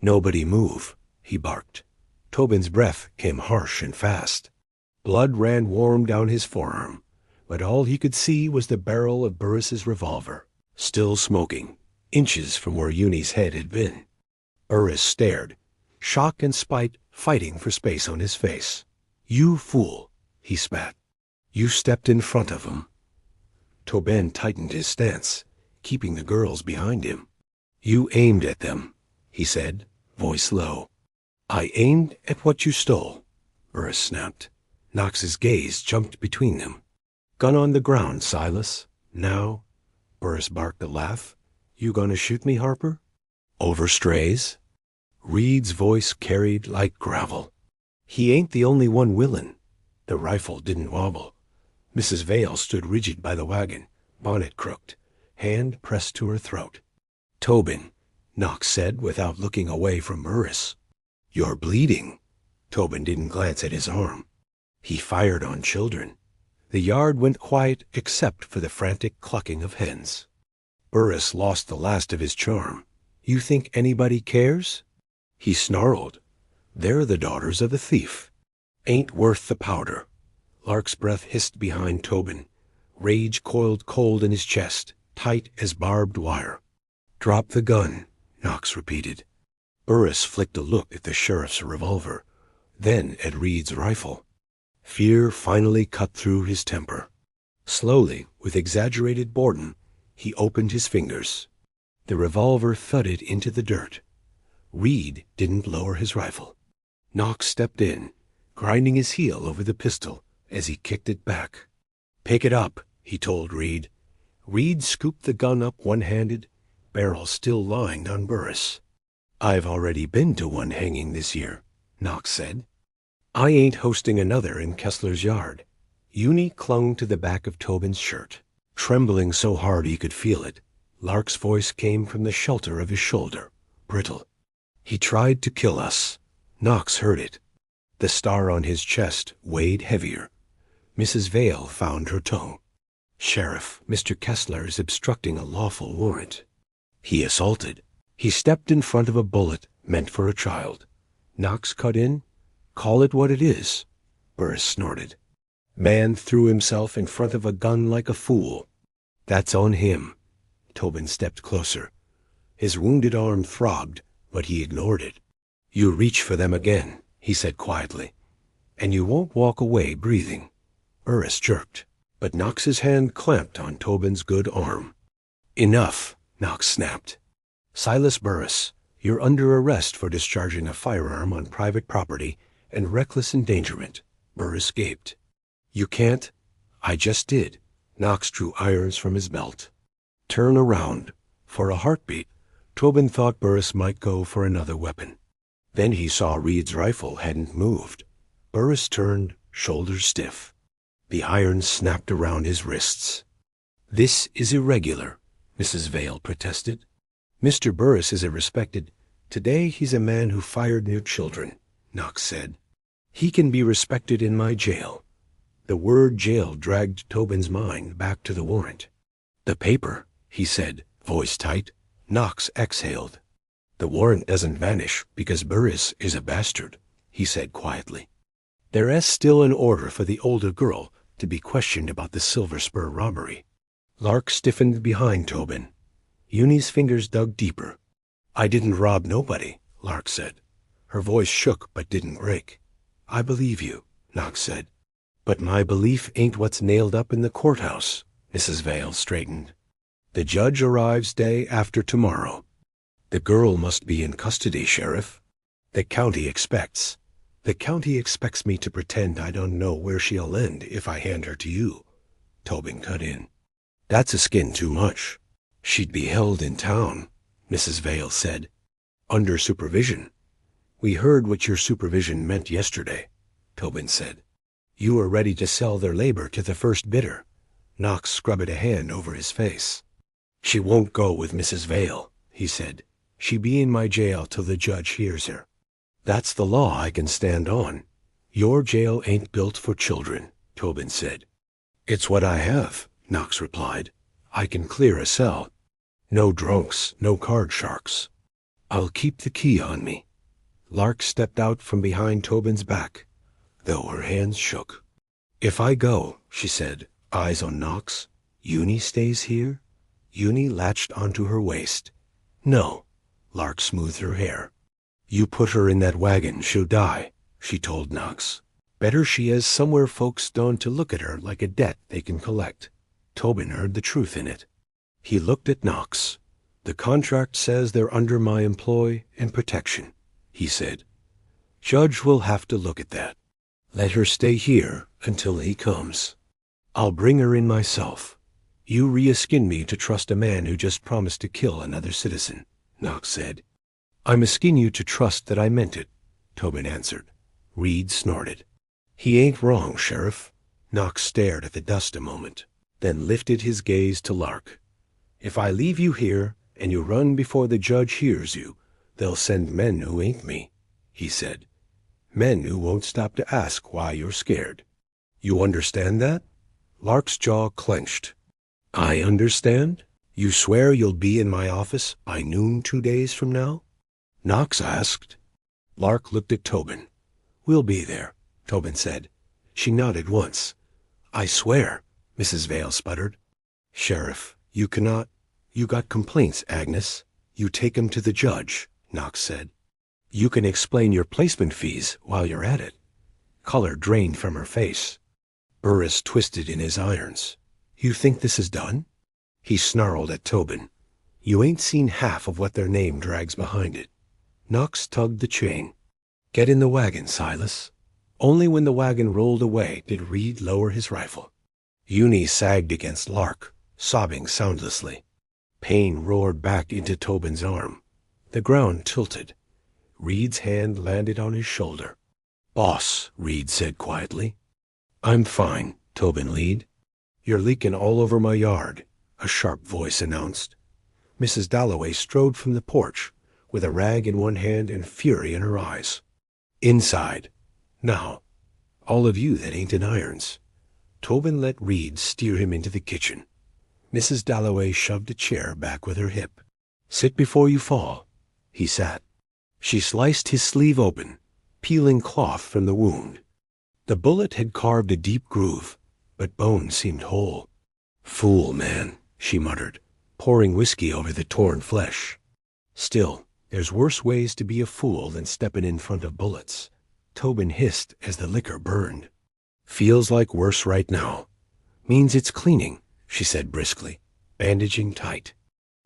Nobody move, he barked. Tobin's breath came harsh and fast. Blood ran warm down his forearm, but all he could see was the barrel of Burris's revolver, still smoking, inches from where Junie's head had been. Burris stared, shock and spite fighting for space on his face. You fool, he spat. You stepped in front of him. Tobin tightened his stance. keeping the girls behind him. "You aimed at them," he said, voice low. "I aimed at what you stole," Burris snapped. Knox's gaze jumped between them. "Gun on the ground, Silas. Now," Burris barked a laugh, "you gonna shoot me, Harper? Over strays?" Reed's voice carried like gravel. "He ain't the only one willin'." The rifle didn't wobble. Mrs. Vale stood rigid by the wagon, bonnet crooked, hand pressed to her throat. "Tobin," Knox said without looking away from Burris. "You're bleeding." Tobin didn't glance at his arm. "He fired on children." The yard went quiet except for the frantic clucking of hens. Burris lost the last of his charm. "You think anybody cares?" He snarled. "They're the daughters of a thief. Ain't worth the powder." Lark's breath hissed behind Tobin. Rage coiled cold in his chest, tight as barbed wire. "Drop the gun," Knox repeated. Burris flicked a look at the sheriff's revolver, then at Reed's rifle. Fear finally cut through his temper. Slowly, with exaggerated boredom, he opened his fingers. The revolver thudded into the dirt. Reed didn't lower his rifle. Knox stepped in, grinding his heel over the pistol as he kicked it back. "Pick it up," he told Reed. Reed scooped the gun up one-handed, barrel still lying on Burris. "I've already been to one hanging this year," Knox said. "I ain't hosting another in Kessler's yard." Junie clung to the back of Tobin's shirt. Trembling so hard he could feel it, Lark's voice came from the shelter of his shoulder, brittle. "He tried to kill us." Knox heard it. The star on his chest weighed heavier. Mrs. Vale found her tongue. "Sheriff, Mr. Kessler is obstructing a lawful warrant." He assaulted. He stepped in front of a bullet meant for a child. Knox cut in. "Call it what it is," Burris snorted. "Man threw himself in front of a gun like a fool." "That's on him." Tobin stepped closer. His wounded arm throbbed, but he ignored it. "You reach for them again," he said quietly, "and you won't walk away breathing." Burris jerked, but Knox's hand clamped on Tobin's good arm. "Enough," Knox snapped. "Silas Burris, you're under arrest for discharging a firearm on private property and reckless endangerment." Burris gaped. "You can't—" "I just did." Knox drew irons from his belt. "Turn around." For a heartbeat, Tobin thought Burris might go for another weapon. Then he saw Reed's rifle hadn't moved. Burris turned, shoulders stiff. The irons snapped around his wrists. "This is irregular," Mrs. Vale protested. "Mr. Burris is a respected—" "Today he's a man who fired near children," Knox said. "He can be respected in my jail." The word jail dragged Tobin's mind back to the warrant. "The paper," he said, voice tight. Knox exhaled. "The warrant doesn't vanish because Burris is a bastard," he said quietly. "There is still an order for the older girl to be questioned about the Silver Spur robbery." Lark stiffened behind Tobin. Junie's fingers dug deeper. "I didn't rob nobody," Lark said. Her voice shook but didn't break. "I believe you," Knox said. "But my belief ain't what's nailed up in the courthouse," Mrs. Vale straightened. "The judge arrives day after tomorrow. The girl must be in custody, Sheriff. The county expects me to pretend I don't know where she'll end if I hand her to you," Tobin cut in. "That's a skin too much. She'd be held in town," Mrs. Vale said. "Under supervision." "We heard what your supervision meant yesterday," Tobin said. "You were ready to sell their labor to the first bidder." Knox scrubbed a hand over his face. "She won't go with Mrs. Vale," he said. "She be in my jail till the judge hears her. That's the law I can stand on." "Your jail ain't built for children," Tobin said. "It's what I have," Knox replied. "I can clear a cell. No drunks, no card sharks. I'll keep the key on me." Lark stepped out from behind Tobin's back, though her hands shook. "If I go," she said, eyes on Knox, "Junie stays here?" Junie latched onto her waist. "No." Lark smoothed her hair. "You put her in that wagon, she'll die," she told Knox. "Better she is somewhere folks don't to look at her like a debt they can collect." Tobin heard the truth in it. He looked at Knox. "The contract says they're under my employ and protection," he said. "Judge will have to look at that. Let her stay here until he comes. I'll bring her in myself. You re-skin me to trust a man who just promised to kill another citizen," Knox said. "I'm askin you to trust that I meant it," Tobin answered. Reed snorted. "He ain't wrong, Sheriff." Knox stared at the dust a moment, then lifted his gaze to Lark. "If I leave you here and you run before the judge hears you, they'll send men who ain't me," he said. "Men who won't stop to ask why you're scared. You understand that?" Lark's jaw clenched. "I understand? You swear you'll be in my office by noon 2 days from now?" Knox asked. Lark looked at Tobin. "We'll be there," Tobin said. She nodded once. "I swear," Mrs. Vale sputtered. "Sheriff, you cannot. You got complaints, Agnes. You take 'em to the judge," Knox said. "You can explain your placement fees while you're at it." Color drained from her face. Burris twisted in his irons. "You think this is done?" He snarled at Tobin. "You ain't seen half of what their name drags behind it." Knox tugged the chain. "Get in the wagon, Silas." Only when the wagon rolled away did Reed lower his rifle. Junie sagged against Lark, sobbing soundlessly. Pain roared back into Tobin's arm. The ground tilted. Reed's hand landed on his shoulder. "Boss," Reed said quietly. "I'm fine," Tobin lead. "You're leaking all over my yard," a sharp voice announced. Mrs. Dalloway strode from the porch, with a rag in one hand and fury in her eyes. "Inside. Now. All of you that ain't in irons." Tobin let Reed steer him into the kitchen. Mrs. Dalloway shoved a chair back with her hip. "Sit before you fall." He sat. She sliced his sleeve open, peeling cloth from the wound. The bullet had carved a deep groove, but bone seemed whole. "Fool, man," she muttered, pouring whiskey over the torn flesh. "Still, there's worse ways to be a fool than stepping in front of bullets," Tobin hissed as the liquor burned. "Feels like worse right now. Means it's cleaning," she said briskly, bandaging tight.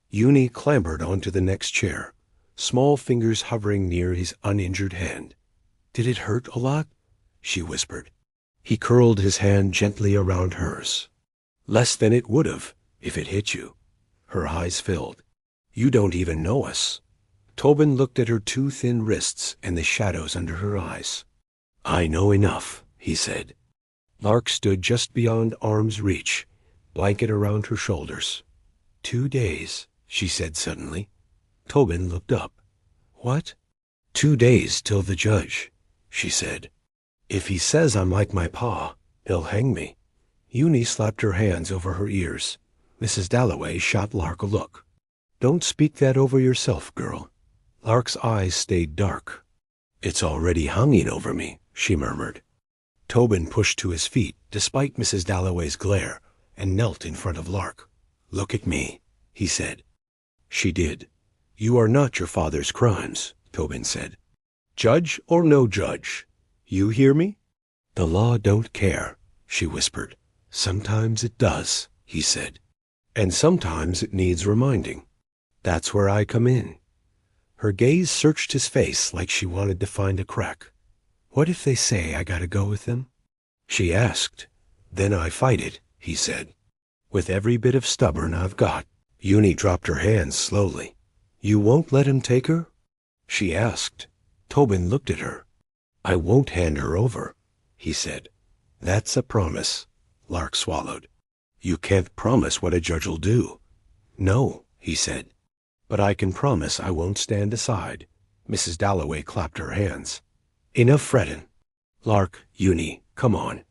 Junie clambered onto the next chair, small fingers hovering near his uninjured hand. "Did it hurt a lot?" she whispered. He curled his hand gently around hers. "Less than it would have, if it hit you." Her eyes filled. "You don't even know us." Tobin looked at her two thin wrists and the shadows under her eyes. "I know enough," he said. Lark stood just beyond arm's reach, blanket around her shoulders. 2 days, she said suddenly. Tobin looked up. "What?" 2 days till the judge, she said. "If he says I'm like my pa, he'll hang me." Junie slapped her hands over her ears. Mrs. Dalloway shot Lark a look. "Don't speak that over yourself, girl." Lark's eyes stayed dark. "It's already hanging over me," she murmured. Tobin pushed to his feet, despite Mrs. Dalloway's glare, and knelt in front of Lark. "Look at me," he said. She did. "You are not your father's crimes," Tobin said. "Judge or no judge. You hear me?" "The law don't care," she whispered. "Sometimes it does," he said. "And sometimes it needs reminding. That's where I come in." Her gaze searched his face like she wanted to find a crack. "What if they say I gotta go with them?" She asked. "Then I fight it," he said. "With every bit of stubborn I've got." Junie dropped her hands slowly. "You won't let him take her?" she asked. Tobin looked at her. "I won't hand her over," he said. "That's a promise." Lark swallowed. "You can't promise what a judge'll do." "No," he said. "But I can promise I won't stand aside." Mrs. Dalloway clapped her hands. "Enough frettin'. Lark, Junie, come on.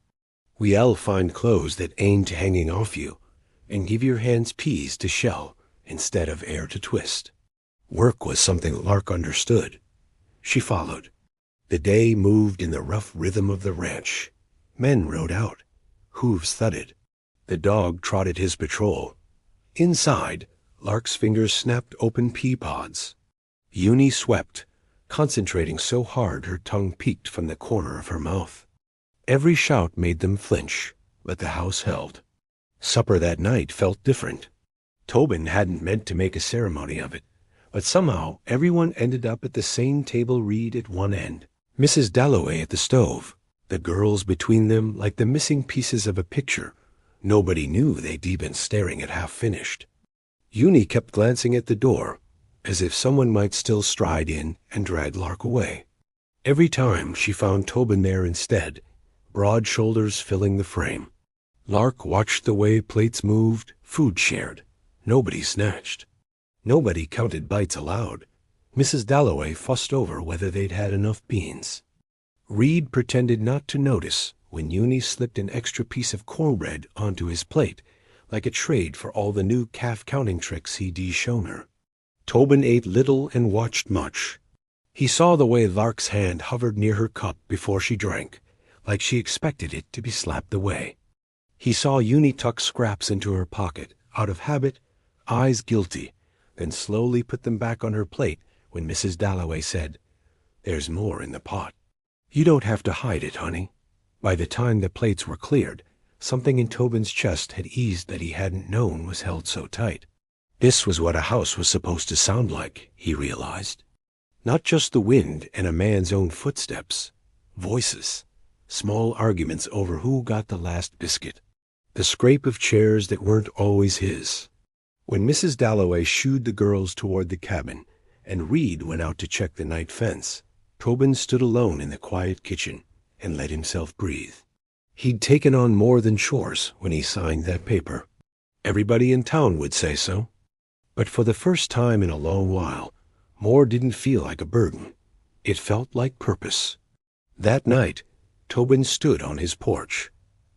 We'll find clothes that ain't hanging off you, and give your hands peas to shell instead of air to twist." Work was something Lark understood. She followed. The day moved in the rough rhythm of the ranch. Men rode out. Hooves thudded. The dog trotted his patrol. Inside, Lark's fingers snapped open pea pods. Junie swept, concentrating so hard her tongue peeked from the corner of her mouth. Every shout made them flinch, but the house held. Supper that night felt different. Tobin hadn't meant to make a ceremony of it, but somehow everyone ended up at the same table, Reed at one end, Mrs. Dalloway at the stove, the girls between them like the missing pieces of a picture. Nobody knew they'd been staring at half-finished. Junie kept glancing at the door, as if someone might still stride in and drag Lark away. Every time she found Tobin there instead, broad shoulders filling the frame. Lark watched the way plates moved, food shared. Nobody snatched. Nobody counted bites aloud. Mrs. Dalloway fussed over whether they'd had enough beans. Reed pretended not to notice when Junie slipped an extra piece of cornbread onto his plate, like a trade for all the new calf counting tricks he'd shown her. Tobin ate little and watched much. He saw the way Lark's hand hovered near her cup before she drank, like she expected it to be slapped away. He saw Junie tuck scraps into her pocket, out of habit, eyes guilty, then slowly put them back on her plate when Mrs. Dalloway said, "There's more in the pot. You don't have to hide it, honey." By the time the plates were cleared, something in Tobin's chest had eased that he hadn't known was held so tight. This was what a house was supposed to sound like, he realized. Not just the wind and a man's own footsteps. Voices. Small arguments over who got the last biscuit. The scrape of chairs that weren't always his. When Mrs. Dalloway shooed the girls toward the cabin, and Reed went out to check the night fence, Tobin stood alone in the quiet kitchen and let himself breathe. He'd taken on more than chores when he signed that paper. Everybody in town would say so. But for the first time in a long while, more didn't feel like a burden. It felt like purpose. That night, Tobin stood on his porch,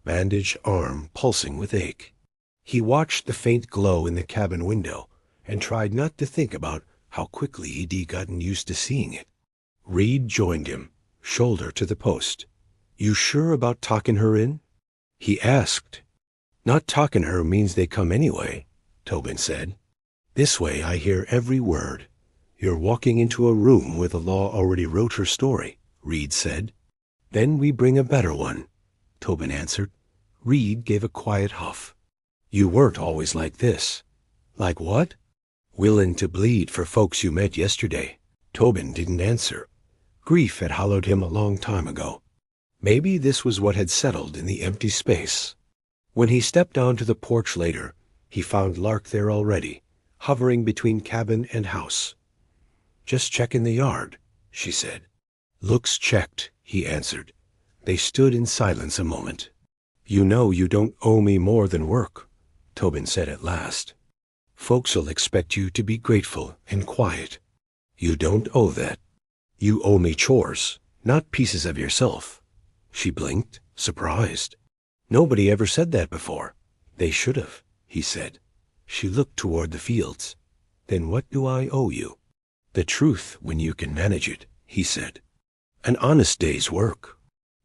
bandaged arm pulsing with ache. He watched the faint glow in the cabin window and tried not to think about how quickly he'd gotten used to seeing it. Reed joined him, shoulder to the post. "You sure about talking her in?" he asked. "Not talking her means they come anyway," Tobin said. "This way I hear every word. You're walking into a room where the law already wrote her story," Reed said. "Then we bring a better one," Tobin answered. Reed gave a quiet huff. "You weren't always like this." "Like what?" "Willing to bleed for folks you met yesterday." Tobin didn't answer. Grief had hollowed him a long time ago. Maybe this was what had settled in the empty space. When he stepped onto the porch later, he found Lark there already, hovering between cabin and house. "Just checking the yard," she said. "Looks checked," he answered. They stood in silence a moment. "You know you don't owe me more than work," Tobin said at last. "Folks'll expect you to be grateful and quiet. You don't owe that. You owe me chores, not pieces of yourself." She blinked, surprised. "Nobody ever said that before." "They should have," he said. She looked toward the fields. "Then what do I owe you?" "The truth when you can manage it," he said. "An honest day's work.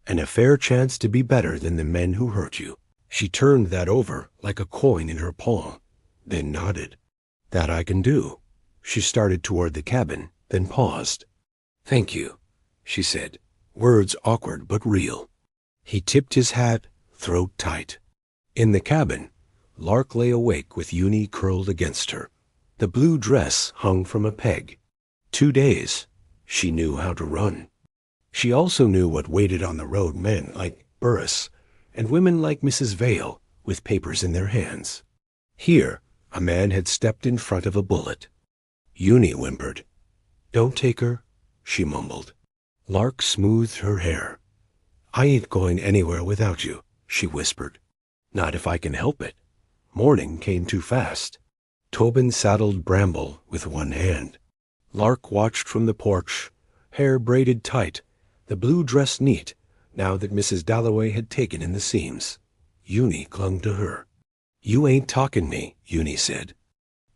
And a fair chance to be better than the men who hurt you." She turned that over like a coin in her palm, then nodded. "That I can do." She started toward the cabin, then paused. "Thank you," she said, words awkward but real. He tipped his hat, throat tight. In the cabin, Lark lay awake with Junie curled against her. The blue dress hung from a peg. 2 days. She knew how to run. She also knew what waited on the road men like Burris and women like Mrs. Vale with papers in their hands. Here, a man had stepped in front of a bullet. Junie whimpered. "Don't take her," she mumbled. Lark smoothed her hair. "I ain't going anywhere without you," she whispered. "Not if I can help it." Morning came too fast. Tobin saddled Bramble with one hand. Lark watched from the porch, hair braided tight, the blue dress neat, now that Mrs. Dalloway had taken in the seams. Junie clung to her. "You ain't talking me," Junie said.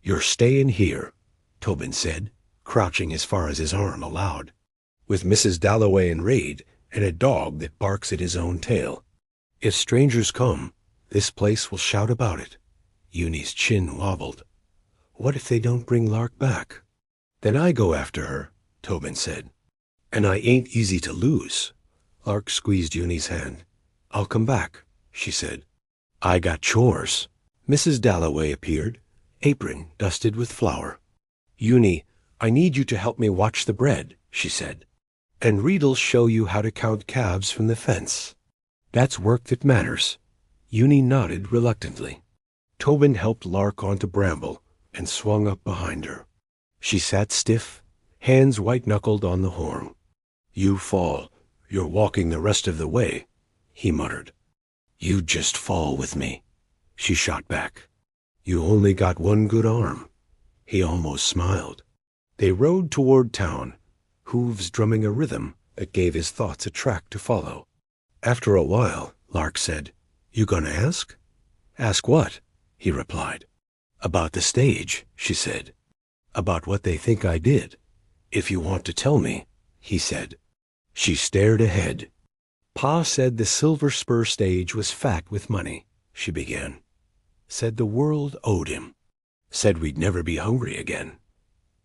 "You're staying here," Tobin said, crouching as far as his arm allowed. "With Mrs. Dalloway and Reed, and a dog that barks at his own tail. If strangers come, this place will shout about it." Junie's chin wobbled. "What if they don't bring Lark back?" "Then I go after her," Tobin said. "And I ain't easy to lose." Lark squeezed Junie's hand. "I'll come back," she said. "I got chores." Mrs. Dalloway appeared, apron dusted with flour. "Junie, I need you to help me watch the bread," she said. "And Reed'll show you how to count calves from the fence. That's work that matters." Junie nodded reluctantly. Tobin helped Lark onto Bramble and swung up behind her. She sat stiff, hands white-knuckled on the horn. "You fall. You're walking the rest of the way," he muttered. "You just fall with me," she shot back. "You only got one good arm." He almost smiled. They rode toward town, hooves drumming a rhythm that gave his thoughts a track to follow. After a while, Lark said, "You gonna ask?" "Ask what?" he replied. "About the stage," she said. "About what they think I did. If you want to tell me," he said. She stared ahead. "Pa said the Silver Spur stage was fat with money," she began. "Said the world owed him. Said we'd never be hungry again."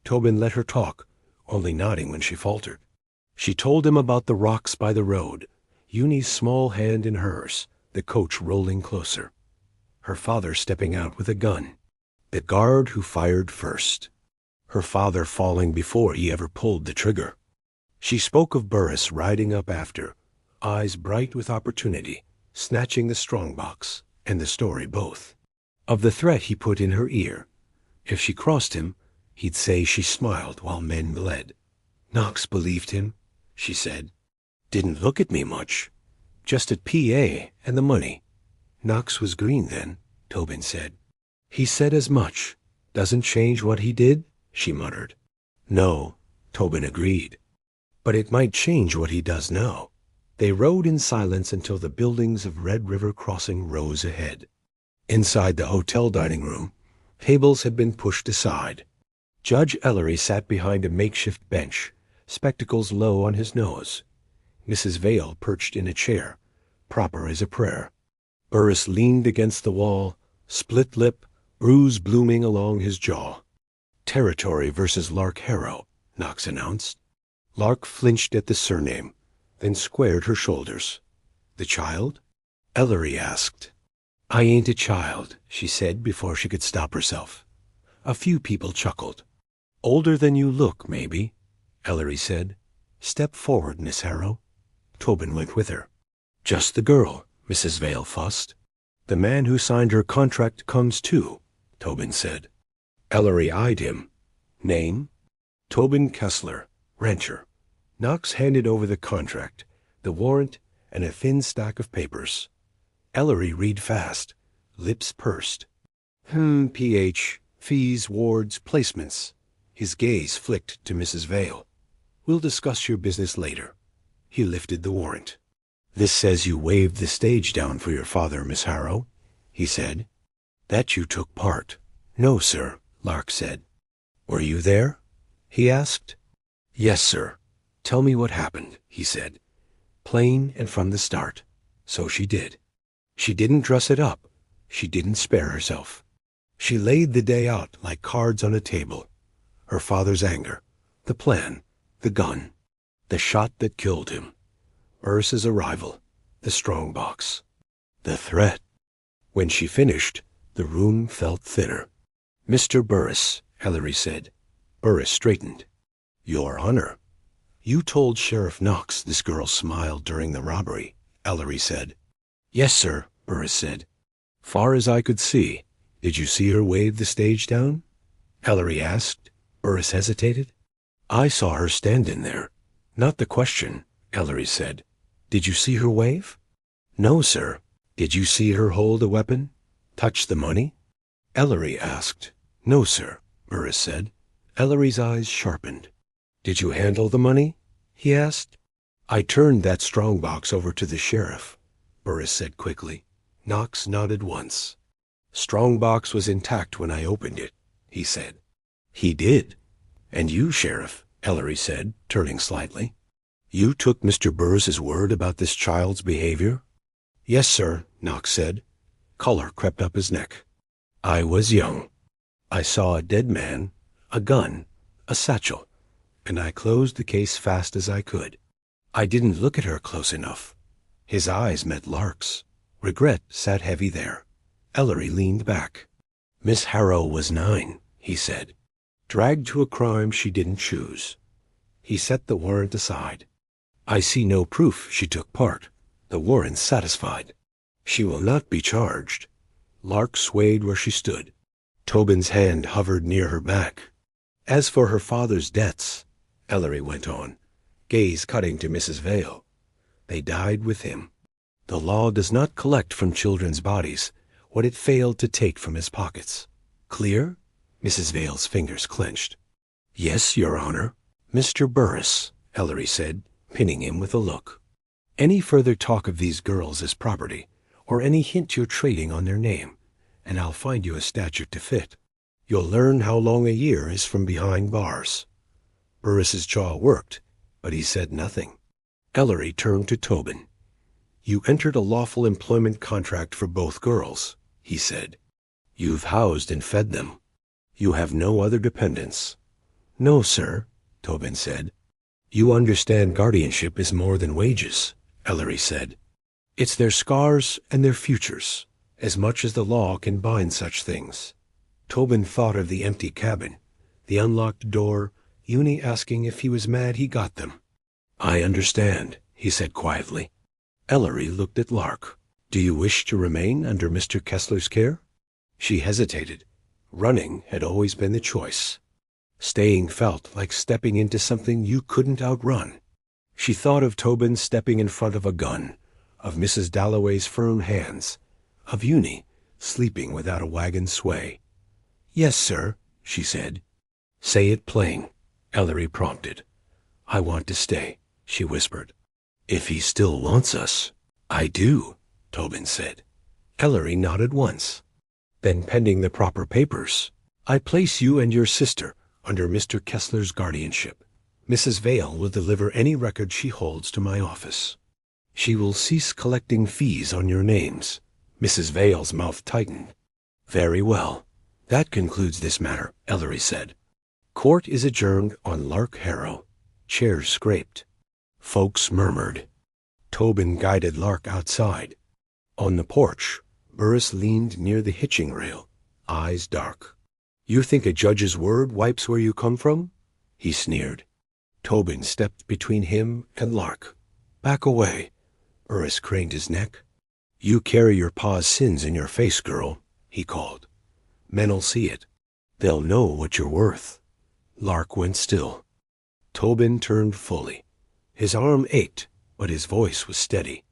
Tobin let her talk, only nodding when she faltered. She told him about the rocks by the road, Junie's small hand in hers, the coach rolling closer. Her father stepping out with a gun. The guard who fired first. Her father falling before he ever pulled the trigger. She spoke of Burris riding up after, eyes bright with opportunity, snatching the strongbox and the story both. Of the threat he put in her ear. If she crossed him, he'd say she smiled while men bled. "Knox believed him," she said. "Didn't look at me much. Just at PA and the money." "Knox was green then," Tobin said. "He said as much. Doesn't change what he did," she muttered. "No," Tobin agreed. "But it might change what he does now." They rode in silence until the buildings of Red River Crossing rose ahead. Inside the hotel dining room, tables had been pushed aside. Judge Ellery sat behind a makeshift bench, spectacles low on his nose. Mrs. Vale perched in a chair, proper as a prayer. Burris leaned against the wall, split lip, bruise blooming along his jaw. "Territory versus Lark Harrow," Knox announced. Lark flinched at the surname, then squared her shoulders. "The child?" Ellery asked. "I ain't a child," she said before she could stop herself. A few people chuckled. "Older than you look, maybe," Ellery said. "Step forward, Miss Harrow." Tobin went with her. "Just the girl," Mrs. Vale fussed. "The man who signed her contract comes too," Tobin said. Ellery eyed him. "Name?" "Tobin Kessler, rancher." Knox handed over the contract, the warrant, and a thin stack of papers. Ellery read fast, lips pursed. "PH, fees, wards, placements." His gaze flicked to Mrs. Vale. "We'll discuss your business later." He lifted the warrant. "This says you waved the stage down for your father, Miss Harrow," he said. "That you took part." "No, sir," Lark said. "Were you there?" he asked. "Yes, sir." "Tell me what happened," he said. "Plain and from the start." So she did. She didn't dress it up. She didn't spare herself. She laid the day out like cards on a table. Her father's anger, the plan, the gun, the shot that killed him, Burris's arrival, the strongbox, the threat. When she finished, the room felt thinner. "Mr. Burris," Ellery said. Burris straightened. "Your Honor." "You told Sheriff Knox this girl smiled during the robbery," Ellery said. "Yes, sir," Burris said. "Far as I could see. Did you see her wave the stage down?" Ellery asked. Burris hesitated. "I saw her standing there." "Not the question," Ellery said. "Did you see her wave?" "No, sir." "Did you see her hold a weapon? Touch the money?" Ellery asked. "No, sir," Burris said. Ellery's eyes sharpened. "Did you handle the money?" he asked. "I turned that strongbox over to the sheriff," Burris said quickly. Knox nodded once. "Strongbox was intact when I opened it," he said. "He did. And you, Sheriff," Ellery said, turning slightly. "You took Mr. Burris's word about this child's behavior?" "Yes, sir," Knox said. Color crept up his neck. "I was young. I saw a dead man, a gun, a satchel, and I closed the case fast as I could. I didn't look at her close enough." His eyes met Lark's. Regret sat heavy there. Ellery leaned back. Miss Harrow was 9, he said. Dragged to a crime she didn't choose. He set the warrant aside. I see no proof she took part. The warrant's satisfied. She will not be charged. Lark swayed where she stood. Tobin's hand hovered near her back. As for her father's debts, Ellery went on, gaze cutting to Mrs. Vale, they died with him. The law does not collect from children's bodies what it failed to take from his pockets. Clear? Mrs. Vale's fingers clenched. Yes, Your Honor. Mr. Burris, Ellery said, pinning him with a look. Any further talk of these girls as property, or any hint you're trading on their name, and I'll find you a statute to fit. You'll learn how long a year is from behind bars. Burris's jaw worked, but he said nothing. Ellery turned to Tobin. You entered a lawful employment contract for both girls, he said. You've housed and fed them. You have no other dependents. No, sir, Tobin said. You understand guardianship is more than wages, Ellery said. It's their scars and their futures, as much as the law can bind such things. Tobin thought of the empty cabin, the unlocked door, Junie asking if he was mad he got them. I understand, he said quietly. Ellery looked at Lark. Do you wish to remain under Mr. Kessler's care? She hesitated. Running had always been the choice. Staying felt like stepping into something you couldn't outrun. She thought of Tobin stepping in front of a gun, of Mrs. Dalloway's firm hands, of Junie sleeping without a wagon sway. Yes, sir, she said. Say it plain, Ellery prompted. I want to stay, she whispered. If he still wants us. I do, Tobin said. Ellery nodded once. Then, pending the proper papers, I place you and your sister under Mr. Kessler's guardianship. Mrs. Vale will deliver any record she holds to my office. She will cease collecting fees on your names. Mrs. Vale's mouth tightened. Very well. That concludes this matter, Ellery said. Court is adjourned on Lark Harrow. Chairs scraped. Folks murmured. Tobin guided Lark outside. On the porch, Burris leaned near the hitching rail, eyes dark. You think a judge's word wipes where you come from? He sneered. Tobin stepped between him and Lark. Back away. Burris craned his neck. You carry your pa's sins in your face, girl, he called. Men'll see it. They'll know what you're worth. Lark went still. Tobin turned fully. His arm ached, but his voice was steady.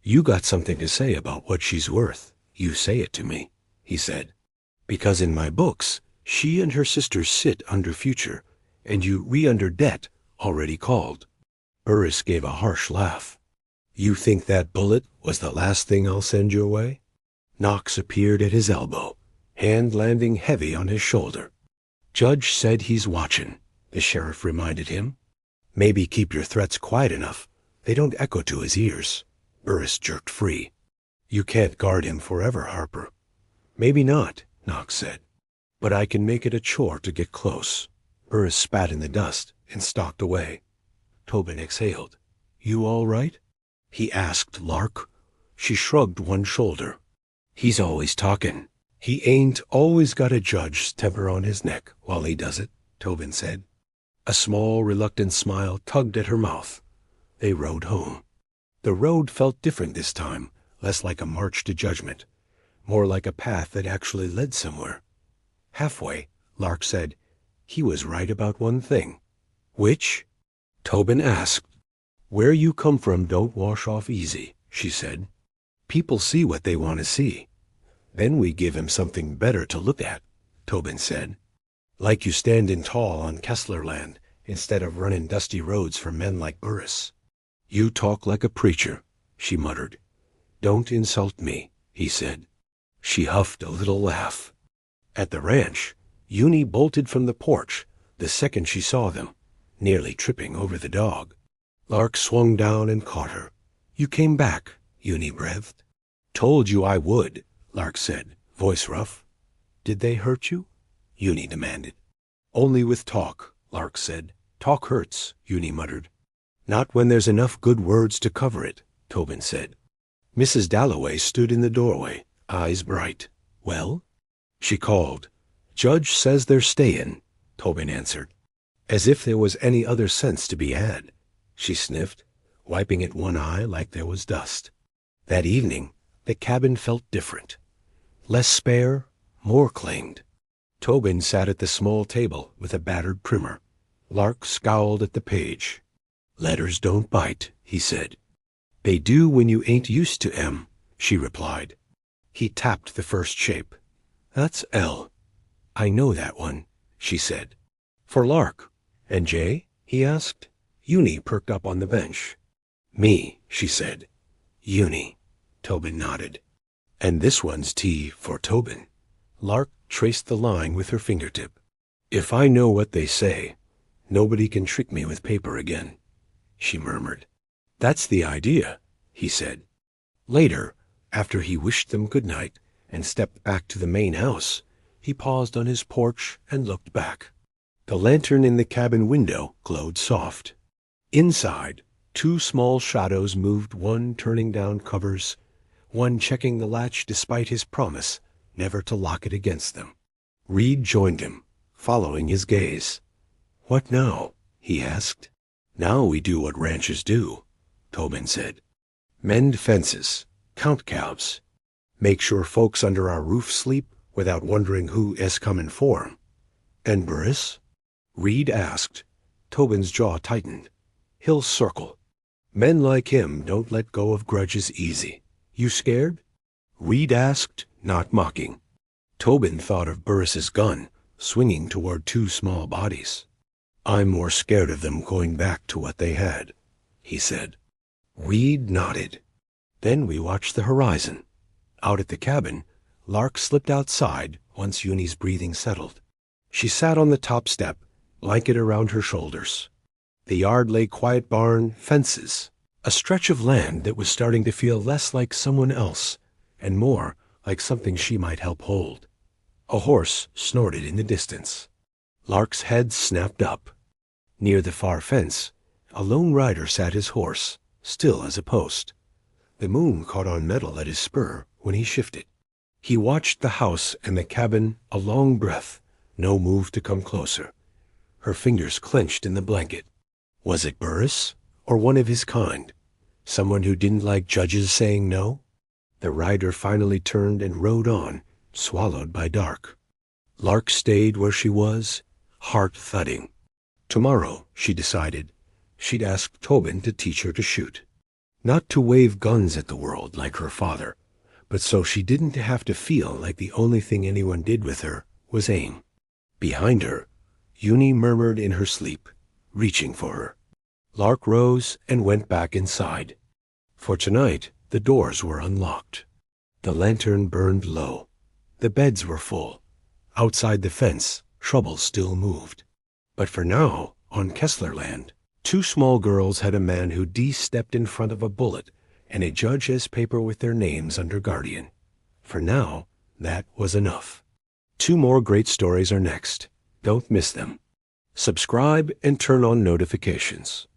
You got something to say about what she's worth. You say it to me, he said. Because in my books, she and her sister sit under future, and you re-under debt already called. Burris gave a harsh laugh. You think that bullet was the last thing I'll send your way? Knox appeared at his elbow, hand landing heavy on his shoulder. Judge said he's watching, the sheriff reminded him. Maybe keep your threats quiet enough. They don't echo to his ears. Burris jerked free. You can't guard him forever, Harper. Maybe not, Knox said. But I can make it a chore to get close. Burris spat in the dust and stalked away. Tobin exhaled. You all right? He asked Lark. She shrugged one shoulder. He's always talking. He ain't always got a judge's temper on his neck while he does it, Tobin said. A small, reluctant smile tugged at her mouth. They rode home. The road felt different this time, less like a march to judgment, more like a path that actually led somewhere. Halfway, Lark said, he was right about one thing. Which? Tobin asked. Where you come from don't wash off easy, she said. People see what they want to see. Then we give him something better to look at, Tobin said. Like you standing tall on Kessler land instead of running dusty roads for men like Burris. You talk like a preacher, she muttered. Don't insult me, he said. She huffed a little laugh. At the ranch, Junie bolted from the porch the second she saw them, nearly tripping over the dog. Lark swung down and caught her. You came back, Junie breathed. Told you I would, Lark said, voice rough. Did they hurt you? Junie demanded. Only with talk, Lark said. Talk hurts, Junie muttered. Not when there's enough good words to cover it, Tobin said. Mrs. Dalloway stood in the doorway, eyes bright. Well? she called. "Judge says they're stayin'," Tobin answered. As if there was any other sense to be had. She sniffed, wiping at one eye like there was dust. That evening, the cabin felt different. Less spare, more claimed. Tobin sat at the small table with a battered primer. Lark scowled at the page. "Letters don't bite," he said. "They do when you ain't used to 'em," she replied. He tapped the first shape. "That's L. I know that one," she said. "For Lark. And J?" he asked. Junie perked up on the bench. "Me," she said. "Junie," Tobin nodded. "And this one's T for Tobin." Lark traced the line with her fingertip. "If I know what they say, nobody can trick me with paper again," she murmured. "That's the idea," he said. Later, after he wished them good night and stepped back to the main house, he paused on his porch and looked back. The lantern in the cabin window glowed soft. Inside, two small shadows moved, one turning down covers, one checking the latch despite his promise never to lock it against them. Reed joined him, following his gaze. "What now?" he asked. "Now we do what ranchers do," Tobin said. "Mend fences, count calves, make sure folks under our roof sleep without wondering who is comin' for 'em." "And Burris?" Reed asked. Tobin's jaw tightened. "He'll circle. Men like him don't let go of grudges easy. You scared?" Reed asked, not mocking. Tobin thought of Burris's gun, swinging toward two small bodies. "I'm more scared of them going back to what they had," he said. Reed nodded. Then we watched the horizon. Out at the cabin, Lark slipped outside once Junie's breathing settled. She sat on the top step, blanket around her shoulders. The yard lay quiet, barn, fences, a stretch of land that was starting to feel less like someone else and more like something she might help hold. A horse snorted in the distance. Lark's head snapped up. Near the far fence, a lone rider sat his horse, still as a post. The moon caught on metal at his spur when he shifted. He watched the house and the cabin a long breath, no move to come closer. Her fingers clenched in the blanket. Was it Burris, or one of his kind? Someone who didn't like judges saying no? The rider finally turned and rode on, swallowed by dark. Lark stayed where she was, heart thudding. Tomorrow, she decided, she'd ask Tobin to teach her to shoot. Not to wave guns at the world like her father, but so she didn't have to feel like the only thing anyone did with her was aim. Behind her, Junie murmured in her sleep, reaching for her. Lark rose and went back inside. For tonight, the doors were unlocked. The lantern burned low. The beds were full. Outside the fence, trouble still moved. But for now, on Kessler land, two small girls had a man who stepped in front of a bullet, and a judge has paper with their names under guardian. For now, that was enough. 2 more great stories are next. Don't miss them. Subscribe and turn on notifications.